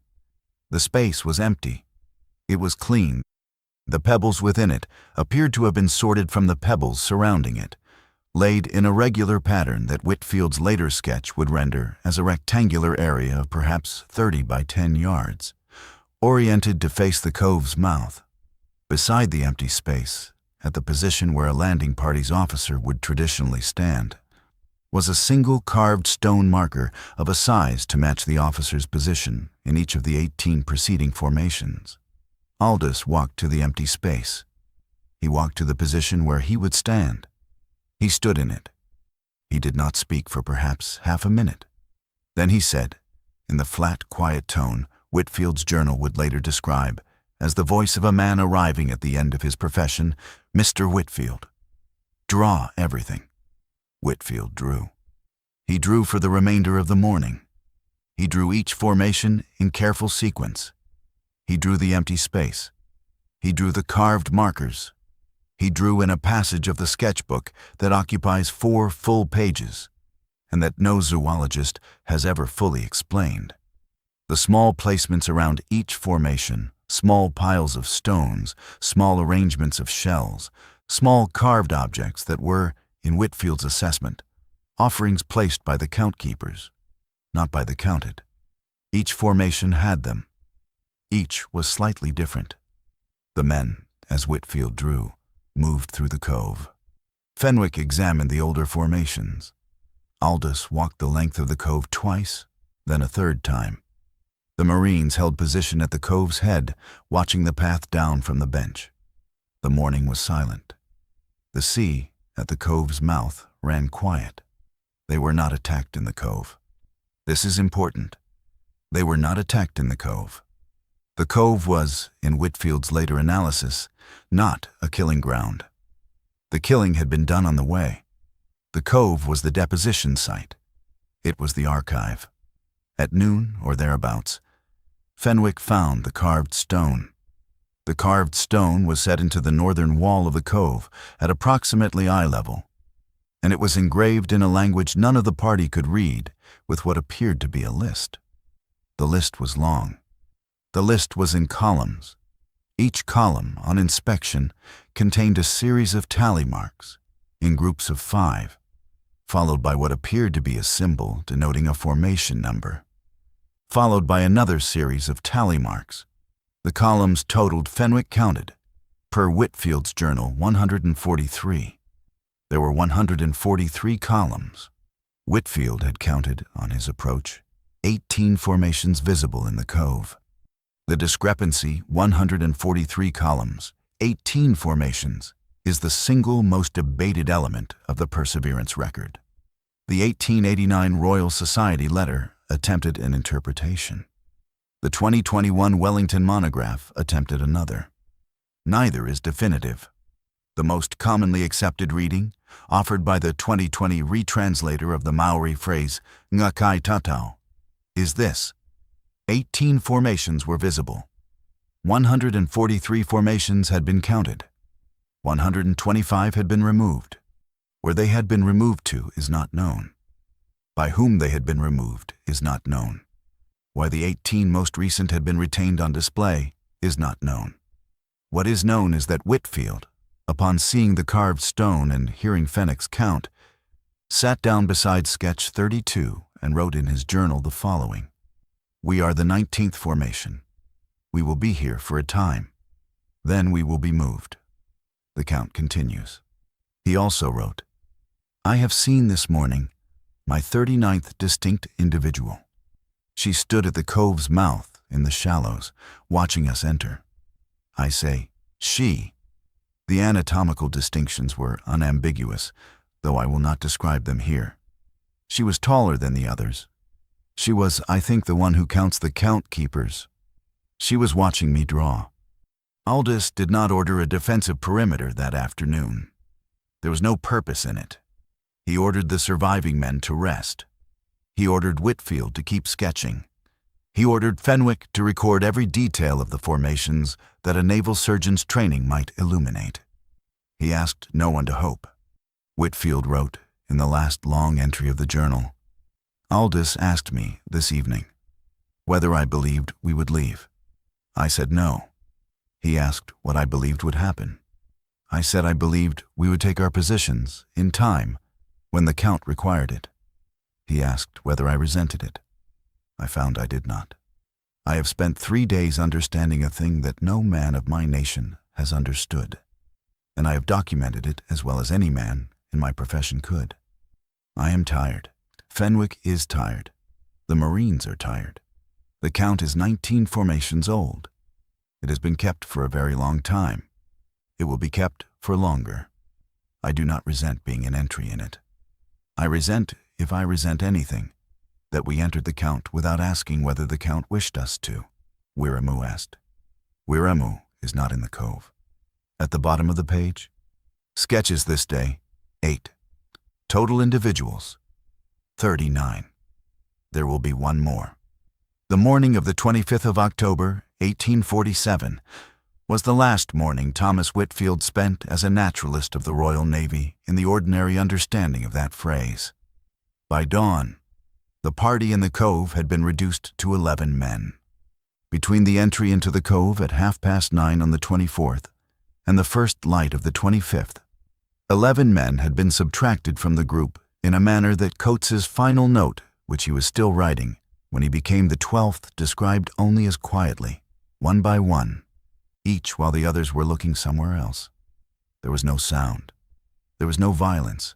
The space was empty. It was clean. The pebbles within it appeared to have been sorted from the pebbles surrounding it, laid in a regular pattern that Whitfield's later sketch would render as a rectangular area of perhaps 30 by 10 yards, oriented to face the cove's mouth. Beside the empty space, at the position where a landing party's officer would traditionally stand, was a single carved stone marker of a size to match the officer's position in each of the 18 preceding formations. Aldous walked to the empty space. He walked to the position where he would stand. He stood in it. He did not speak for perhaps half a minute. Then he said, in the flat, quiet tone Whitfield's journal would later describe as the voice of a man arriving at the end of his profession, "Mr. Whitfield, draw everything." Whitfield drew. He drew for the remainder of the morning. He drew each formation in careful sequence. He drew the empty space. He drew the carved markers. He drew in a passage of the sketchbook that occupies 4 full pages, and that no zoologist has ever fully explained. The small placements around each formation, small piles of stones, small arrangements of shells, small carved objects that were, in Whitfield's assessment, offerings placed by the count-keepers, not by the counted. Each formation had them. Each was slightly different. The men, as Whitfield drew, moved through the cove. Fenwick examined the older formations. Aldous walked the length of the cove twice, then a third time. The Marines held position at the cove's head, watching the path down from the bench. The morning was silent. The sea, at the cove's mouth, ran quiet. They were not attacked in the cove. This is important. They were not attacked in the cove. The cove was, in Whitfield's later analysis, not a killing ground. The killing had been done on the way. The cove was the deposition site. It was the archive. At noon, or thereabouts, Fenwick found the carved stone. The carved stone was set into the northern wall of the cove at approximately eye level, and it was engraved in a language none of the party could read, with what appeared to be a list. The list was long. The list was in columns. Each column, on inspection, contained a series of tally marks, in groups of 5, followed by what appeared to be a symbol denoting a formation number, followed by another series of tally marks, The columns totaled, Fenwick counted, per Whitfield's journal, 143. There were 143 columns. Whitfield had counted, on his approach, 18 formations visible in the cove. The discrepancy, 143 columns, 18 formations, is the single most debated element of the Perseverance record. The 1889 Royal Society letter attempted an interpretation. The 2021 Wellington monograph attempted another. Neither is definitive. The most commonly accepted reading, offered by the 2020 retranslator of the Māori phrase "ngā kai-tatau," is this: 18 formations were visible. 143 formations had been counted. 125 had been removed. Where they had been removed to is not known. By whom they had been removed is not known. Why the 18 most recent had been retained on display is not known. What is known is that Whitfield, upon seeing the carved stone and hearing Fenwick's count, sat down beside sketch 32 and wrote in his journal the following: "We are the 19th formation. We will be here for a time. Then we will be moved." The count continues. He also wrote, "I have seen this morning my 39th distinct individual. She stood at the cove's mouth in the shallows, watching us enter. I say, she. The anatomical distinctions were unambiguous, though I will not describe them here. She was taller than the others. She was, I think, the one who counts the count keepers. She was watching me draw. Aldous did not order a defensive perimeter that afternoon. There was no purpose in it. He ordered the surviving men to rest. He ordered Whitfield to keep sketching. He ordered Fenwick to record every detail of the formations that a naval surgeon's training might illuminate. He asked no one to hope. Whitfield wrote, in the last long entry of the journal, "Aldous asked me this evening whether I believed we would leave. I said no. He asked what I believed would happen. I said I believed we would take our positions in time when the count required it. He asked whether I resented it. I found I did not. I have spent 3 days understanding a thing that no man of my nation has understood, and I have documented it as well as any man in my profession could. I am tired. Fenwick is tired. The Marines are tired. The count is 19 formations old. It has been kept for a very long time. It will be kept for longer. I do not resent being an entry in it. I resent, if I resent anything, that we entered the count without asking whether the count wished us to. Wiremu est. Wiremu is not in the cove. At the bottom of the page, sketches this day, 8. Total individuals, 39. There will be one more. The morning of the 25th of October, 1847, was the last morning Thomas Whitfield spent as a naturalist of the Royal Navy in the ordinary understanding of that phrase. By dawn, the party in the cove had been reduced to 11 men. Between the entry into the cove at 9:30 on the 24th and the first light of the 25th, 11 men had been subtracted from the group in a manner that Coates's final note, which he was still writing when he became the 12th, described only as quietly, one by one, each while the others were looking somewhere else. There was no sound. There was no violence.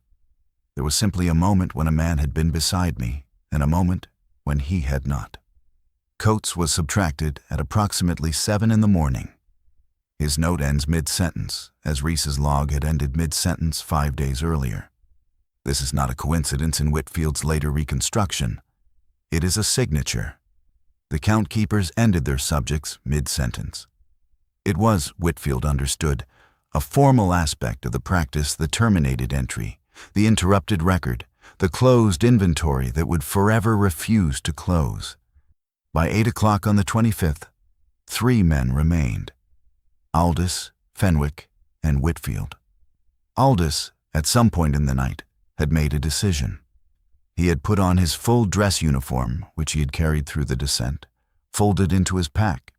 There was simply a moment when a man had been beside me, and a moment when he had not. Coates was subtracted at approximately 7 in the morning. His note ends mid-sentence, as Rees's log had ended mid-sentence 5 days earlier. This is not a coincidence in Whitfield's later reconstruction. It is a signature. The count keepers ended their subjects mid-sentence. It was, Whitfield understood, a formal aspect of the practice that terminated entry, the interrupted record, the closed inventory that would forever refuse to close. By 8 o'clock on the 25th, 3 men remained: Aldous, Fenwick, and Whitfield. Aldous, at some point in the night, had made a decision. He had put on his full dress uniform, which he had carried through the descent, folded into his pack,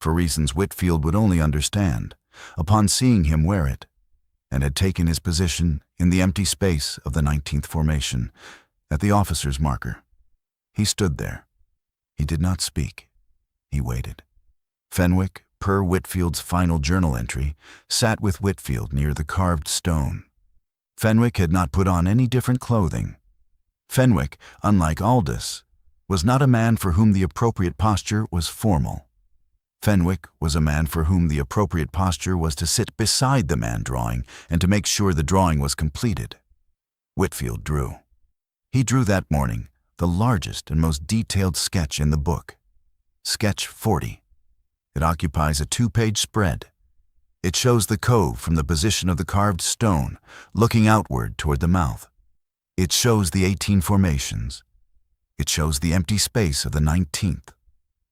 for reasons Whitfield would only understand, upon seeing him wear it, and had taken his position in the empty space of the 19th formation, at the officer's marker. He stood there. He did not speak. He waited. Fenwick, per Whitfield's final journal entry, sat with Whitfield near the carved stone. Fenwick had not put on any different clothing. Fenwick, unlike Aldous, was not a man for whom the appropriate posture was formal. Fenwick was a man for whom the appropriate posture was to sit beside the man drawing and to make sure the drawing was completed. Whitfield drew. He drew that morning the largest and most detailed sketch in the book. Sketch 40. It occupies a 2-page spread. It shows the cove from the position of the carved stone, looking outward toward the mouth. It shows the 18 formations. It shows the empty space of the 19th.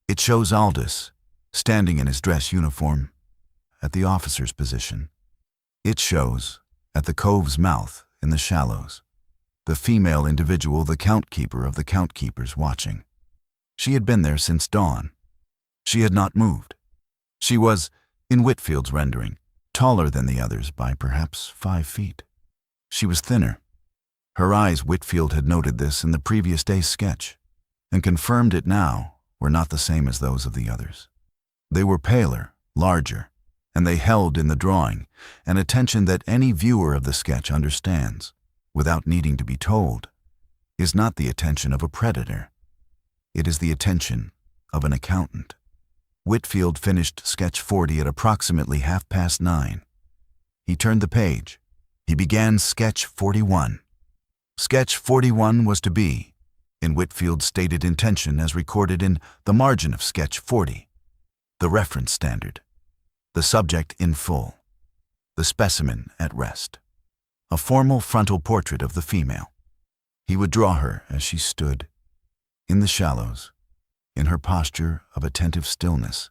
It shows Aldous, standing in his dress uniform, at the officer's position. It shows, at the cove's mouth in the shallows, the female individual the count-keeper of the count-keepers watching. She had been there since dawn. She had not moved. She was, in Whitfield's rendering, taller than the others by perhaps 5 feet. She was thinner. Her eyes, Whitfield had noted this in the previous day's sketch, and confirmed it now, were not the same as those of the others. They were paler, larger, and they held in the drawing an attention that any viewer of the sketch understands, without needing to be told, is not the attention of a predator. It is the attention of an accountant. Whitfield finished sketch 40 at approximately 9:30. He turned the page. He began sketch 41. Sketch 41 was to be, in Whitfield's stated intention as recorded in the margin of sketch 40, the reference standard, the subject in full, the specimen at rest, a formal frontal portrait of the female. He would draw her as she stood, in the shallows, in her posture of attentive stillness,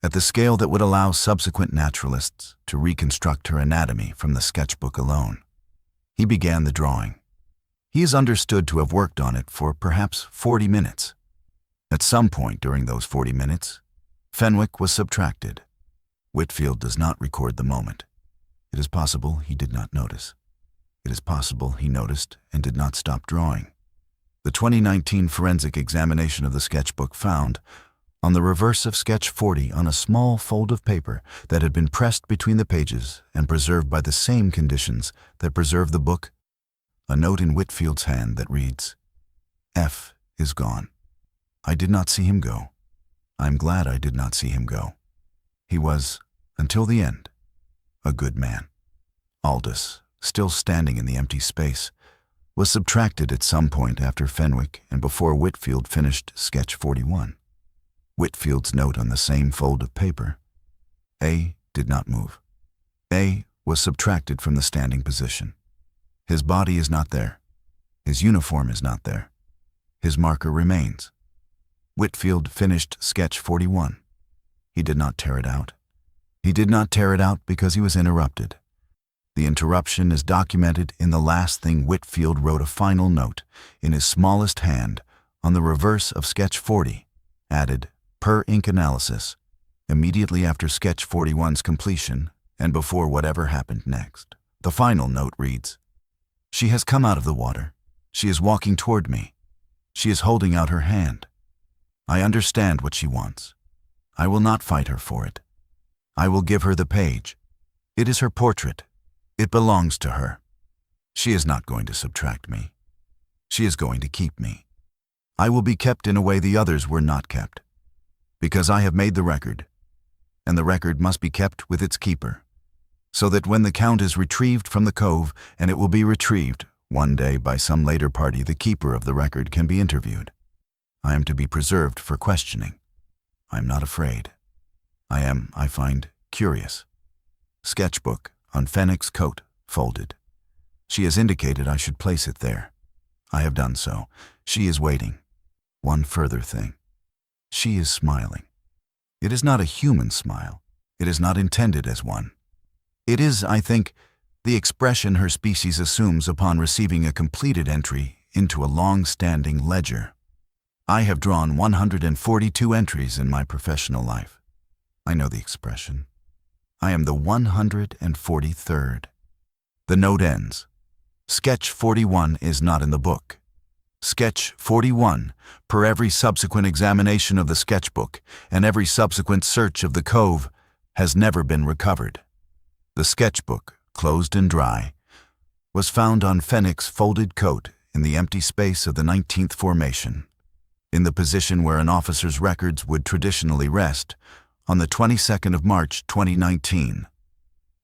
at the scale that would allow subsequent naturalists to reconstruct her anatomy from the sketchbook alone. He began the drawing. He is understood to have worked on it for perhaps 40 minutes. At some point during those 40 minutes, Fenwick was subtracted. Whitfield does not record the moment. It is possible he did not notice. It is possible he noticed and did not stop drawing. The 2019 forensic examination of the sketchbook found, on the reverse of sketch 40 on a small fold of paper that had been pressed between the pages and preserved by the same conditions that preserved the book, a note in Whitfield's hand that reads, "F is gone. I did not see him go. I'm glad I did not see him go. He was, until the end, a good man." Aldous, still standing in the empty space, was subtracted at some point after Fenwick and before Whitfield finished sketch 41. Whitfield's note on the same fold of paper. A did not move. A was subtracted from the standing position. His body is not there. His uniform is not there. His marker remains. Whitfield finished sketch 41. He did not tear it out. He did not tear it out because he was interrupted. The interruption is documented in the last thing Whitfield wrote, a final note in his smallest hand on the reverse of sketch 40, added, per ink analysis, immediately after sketch 41's completion and before whatever happened next. The final note reads, "She has come out of the water. She is walking toward me. She is holding out her hand. I understand what she wants. I will not fight her for it. I will give her the page. It is her portrait. It belongs to her. She is not going to subtract me. She is going to keep me. I will be kept in a way the others were not kept, because I have made the record, and the record must be kept with its keeper, so that when the count is retrieved from the cove, and it will be retrieved one day by some later party, the keeper of the record can be interviewed. I am to be preserved for questioning. I am not afraid. I find, curious. Sketchbook on Fenwick's coat, folded. She has indicated I should place it there. I have done so. She is waiting. One further thing. She is smiling. It is not a human smile. It is not intended as one. It is, I think, the expression her species assumes upon receiving a completed entry into a long-standing ledger. I have drawn 142 entries in my professional life. I know the expression. I am the 143rd. The note ends. Sketch 41 is not in the book. Sketch 41, per every subsequent examination of the sketchbook and every subsequent search of the cove, has never been recovered. The sketchbook, closed and dry, was found on Fenwick's folded coat in the empty space of the 19th formation, in the position where an officer's records would traditionally rest, on the 22nd of March 2019,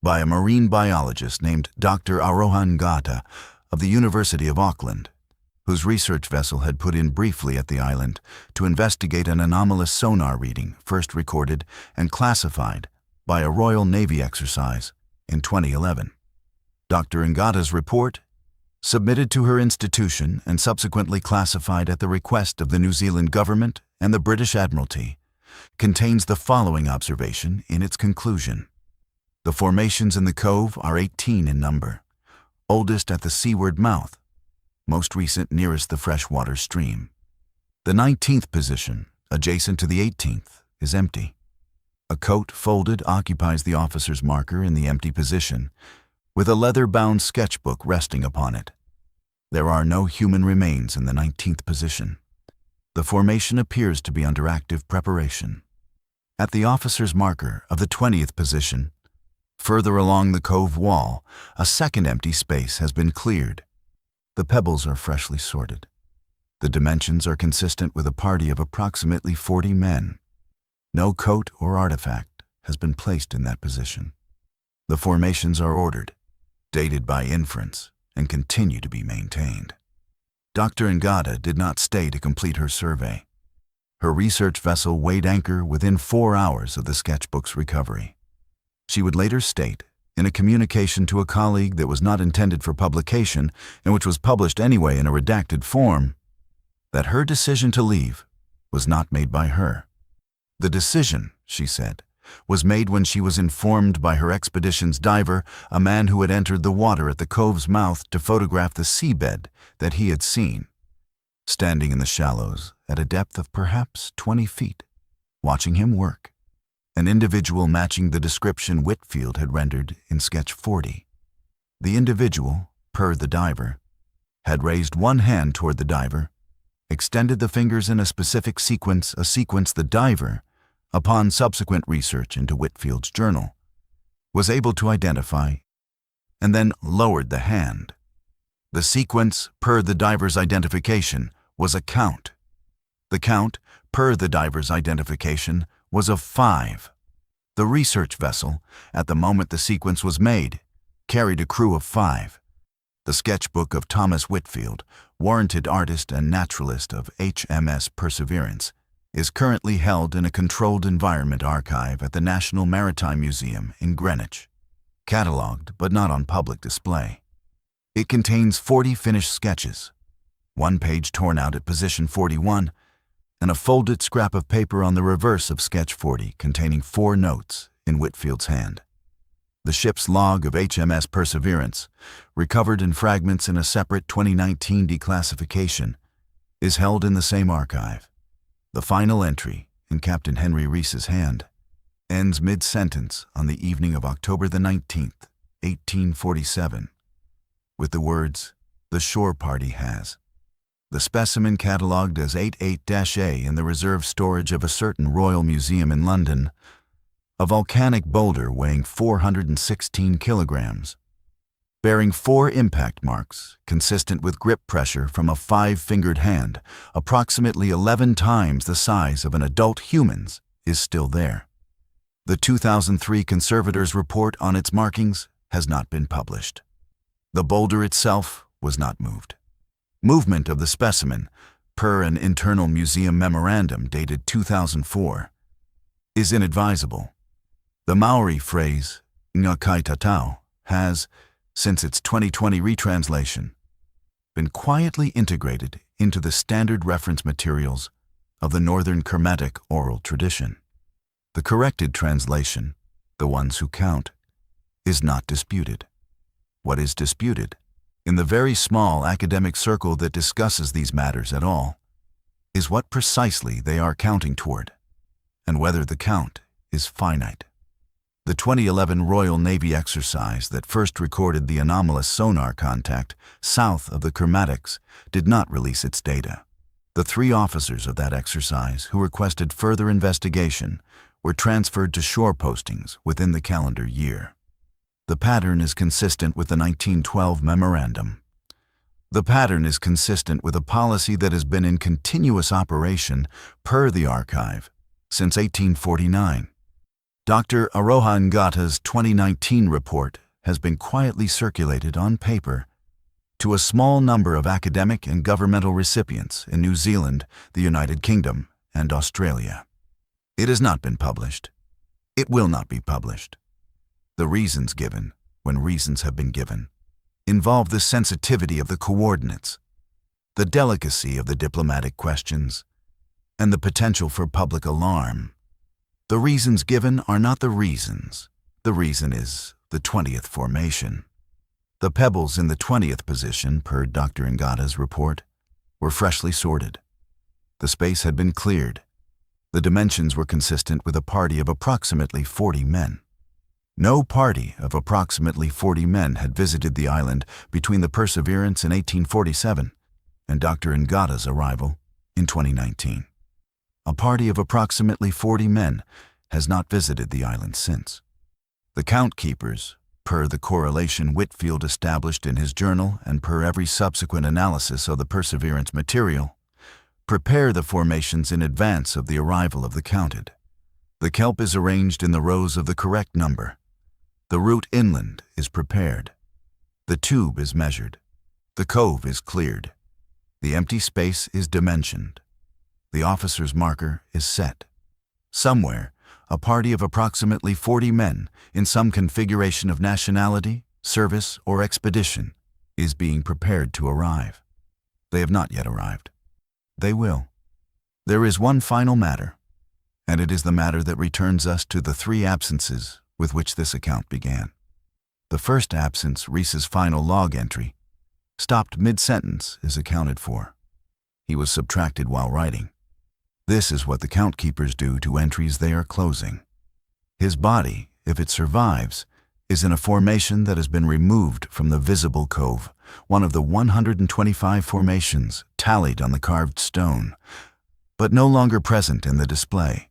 by a marine biologist named Dr. Arohan Gata of the University of Auckland, whose research vessel had put in briefly at the island to investigate an anomalous sonar reading first recorded and classified by a Royal Navy exercise in 2011. Dr. Ngata's report, submitted to her institution and subsequently classified at the request of the New Zealand government and the British Admiralty, contains the following observation in its conclusion. The formations in the cove are 18 in number, oldest at the seaward mouth, most recent nearest the freshwater stream. The 19th position, adjacent to the 18th, is empty. A coat folded occupies the officer's marker in the empty position, with a leather-bound sketchbook resting upon it. There are no human remains in the 19th position. The formation appears to be under active preparation. At the officer's marker of the 20th position, further along the cove wall, a second empty space has been cleared. The pebbles are freshly sorted. The dimensions are consistent with a party of approximately 40 men. No coat or artifact has been placed in that position. The formations are ordered, dated by inference, and continue to be maintained. Dr. Ngata did not stay to complete her survey. Her research vessel weighed anchor within 4 hours of the sketchbook's recovery. She would later state, in a communication to a colleague that was not intended for publication and which was published anyway in a redacted form, that her decision to leave was not made by her. The decision, she said, was made when she was informed by her expedition's diver, a man who had entered the water at the cove's mouth to photograph the seabed that he had seen, standing in the shallows at a depth of perhaps 20 feet, watching him work, an individual matching the description Whitfield had rendered in sketch 40. The individual, per the diver, had raised one hand toward the diver, extended the fingers in a specific sequence, a sequence the diver, upon subsequent research into Whitfield's journal, was able to identify, and then lowered the hand. The sequence, per the diver's identification, was a count. The count, per the diver's identification, was of 5. The research vessel, at the moment the sequence was made, carried a crew of 5. The sketchbook of Thomas Whitfield, warranted artist and naturalist of HMS Perseverance, is currently held in a controlled environment archive at the National Maritime Museum in Greenwich, catalogued but not on public display. It contains 40 finished sketches, one page torn out at position 41, and a folded scrap of paper on the reverse of sketch 40 containing 4 notes in Whitfield's hand. The ship's log of HMS Perseverance, recovered in fragments in a separate 2019 declassification, is held in the same archive. The final entry, in Captain Henry Rees's hand, ends mid-sentence on the evening of October the 19th, 1847, with the words, "The shore party has." The specimen catalogued as 88-A in the reserve storage of a certain Royal Museum in London, a volcanic boulder weighing 416 kilograms, bearing 4 impact marks consistent with grip pressure from a 5-fingered hand, approximately 11 times the size of an adult human's, is still there. The 2003 conservator's report on its markings has not been published. The boulder itself was not moved. Movement of the specimen, per an internal museum memorandum dated 2004, is inadvisable. The Māori phrase, ngā kai-tatau, has, since its 2020 retranslation, been quietly integrated into the standard reference materials of the Northern Kermadec oral tradition. The corrected translation, the ones who count, is not disputed. What is disputed, in the very small academic circle that discusses these matters at all, is what precisely they are counting toward, and whether the count is finite. The 2011 Royal Navy exercise that first recorded the anomalous sonar contact south of the Kermadec did not release its data. The 3 officers of that exercise who requested further investigation were transferred to shore postings within the calendar year. The pattern is consistent with the 1912 memorandum. The pattern is consistent with a policy that has been in continuous operation per the archive since 1849. Dr. Aroha Ngata's 2019 report has been quietly circulated on paper to a small number of academic and governmental recipients in New Zealand, the United Kingdom, and Australia. It has not been published. It will not be published. The reasons given, when reasons have been given, involve the sensitivity of the coordinates, the delicacy of the diplomatic questions, and the potential for public alarm. The reasons given are not the reasons. The reason is the 20th formation. The pebbles in the 20th position, per Dr. Ngata's report, were freshly sorted. The space had been cleared. The dimensions were consistent with a party of approximately 40 men. No party of approximately 40 men had visited the island between the Perseverance in 1847 and Dr. Ngata's arrival in 2019. A party of approximately 40 men has not visited the island since. The count keepers, per the correlation Whitfield established in his journal and per every subsequent analysis of the Perseverance material, prepare the formations in advance of the arrival of the counted. The kelp is arranged in the rows of the correct number. The route inland is prepared. The tube is measured. The cove is cleared. The empty space is dimensioned. The officer's marker is set. Somewhere, a party of approximately 40 men in some configuration of nationality, service, or expedition is being prepared to arrive. They have not yet arrived. They will. There is one final matter, and it is the matter that returns us to the 3 absences with which this account began. The first absence, Rees's final log entry, stopped mid-sentence, is accounted for. He was subtracted while writing. This is what the count keepers do to entries they are closing. His body, if it survives, is in a formation that has been removed from the visible cove, one of the 125 formations tallied on the carved stone, but no longer present in the display.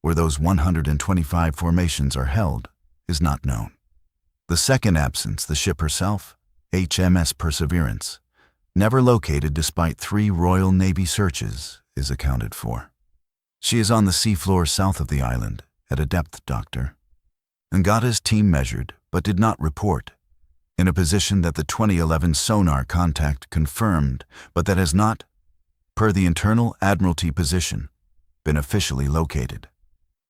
Where those 125 formations are held is not known. The second absence, the ship herself, HMS Perseverance, never located despite 3 Royal Navy searches, is accounted for. She is on the seafloor south of the island, at a depth, Dr. Ngata's team measured, but did not report, in a position that the 2011 sonar contact confirmed, but that has not, per the internal Admiralty position, been officially located.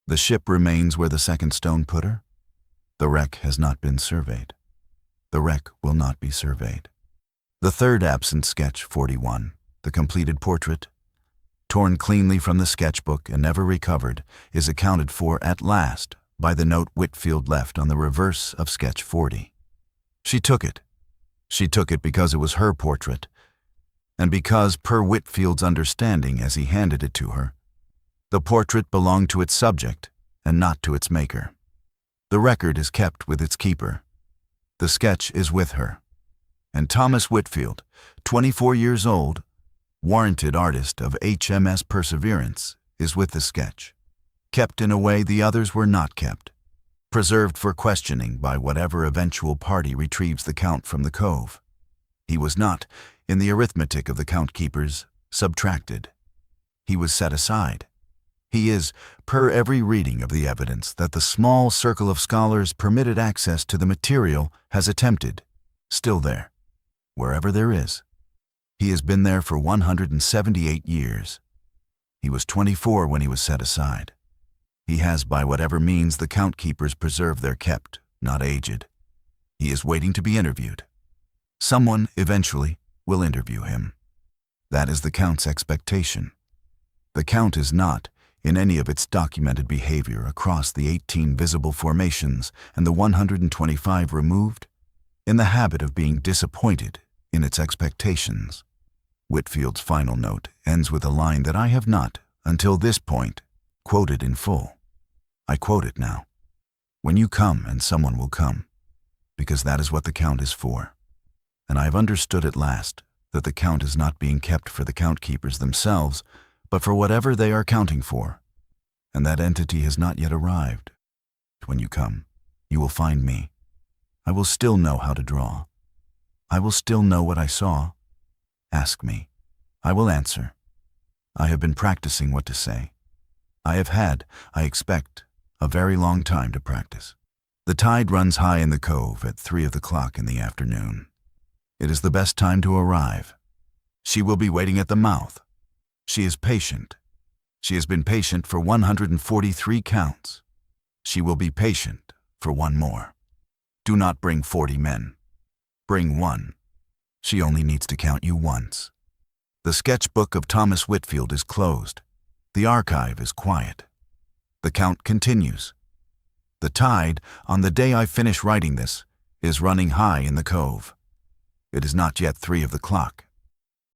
The ship remains where the second stone put her. The wreck has not been surveyed. The wreck will not be surveyed. The third absent, sketch 41, the completed portrait, torn cleanly from the sketchbook and never recovered, is accounted for at last by the note Whitfield left on the reverse of sketch 40. She took it. She took it because it was her portrait, and because, per Whitfield's understanding as he handed it to her, the portrait belonged to its subject and not to its maker. The record is kept with its keeper. The sketch is with her. And Thomas Whitfield, 24 years old, warranted artist of HMS Perseverance, is with the sketch, kept in a way the others were not kept, preserved for questioning by whatever eventual party retrieves the count from the cove. He was not, in the arithmetic of the count keepers, subtracted. He was set aside. He is, per every reading of the evidence that the small circle of scholars permitted access to the material has attempted, still there, wherever there is. He has been there for 178 years. He was 24 when he was set aside. He has, by whatever means the count keepers preserve their kept, not aged. He is waiting to be interviewed. Someone, eventually, will interview him. That is the count's expectation. The count is not, in any of its documented behavior across the 18 visible formations and the 125 removed, in the habit of being disappointed in its expectations. Whitfield's final note ends with a line that I have not, until this point, quoted in full. I quote it now. When you come, and someone will come, because that is what the count is for. And I have understood at last that the count is not being kept for the count keepers themselves, but for whatever they are counting for. And that entity has not yet arrived. When you come, you will find me. I will still know how to draw. I will still know what I saw. Ask me. I will answer. I have been practicing what to say. I have had, I expect, a very long time to practice. The tide runs high in the cove at 3 o'clock in the afternoon. It is the best time to arrive. She will be waiting at the mouth. She is patient. She has been patient for 143 counts. She will be patient for one more. Do not bring 40 men. Bring one. She only needs to count you once. The sketchbook of Thomas Whitfield is closed. The archive is quiet. The count continues. The tide, on the day I finish writing this, is running high in the cove. It is not yet 3 o'clock.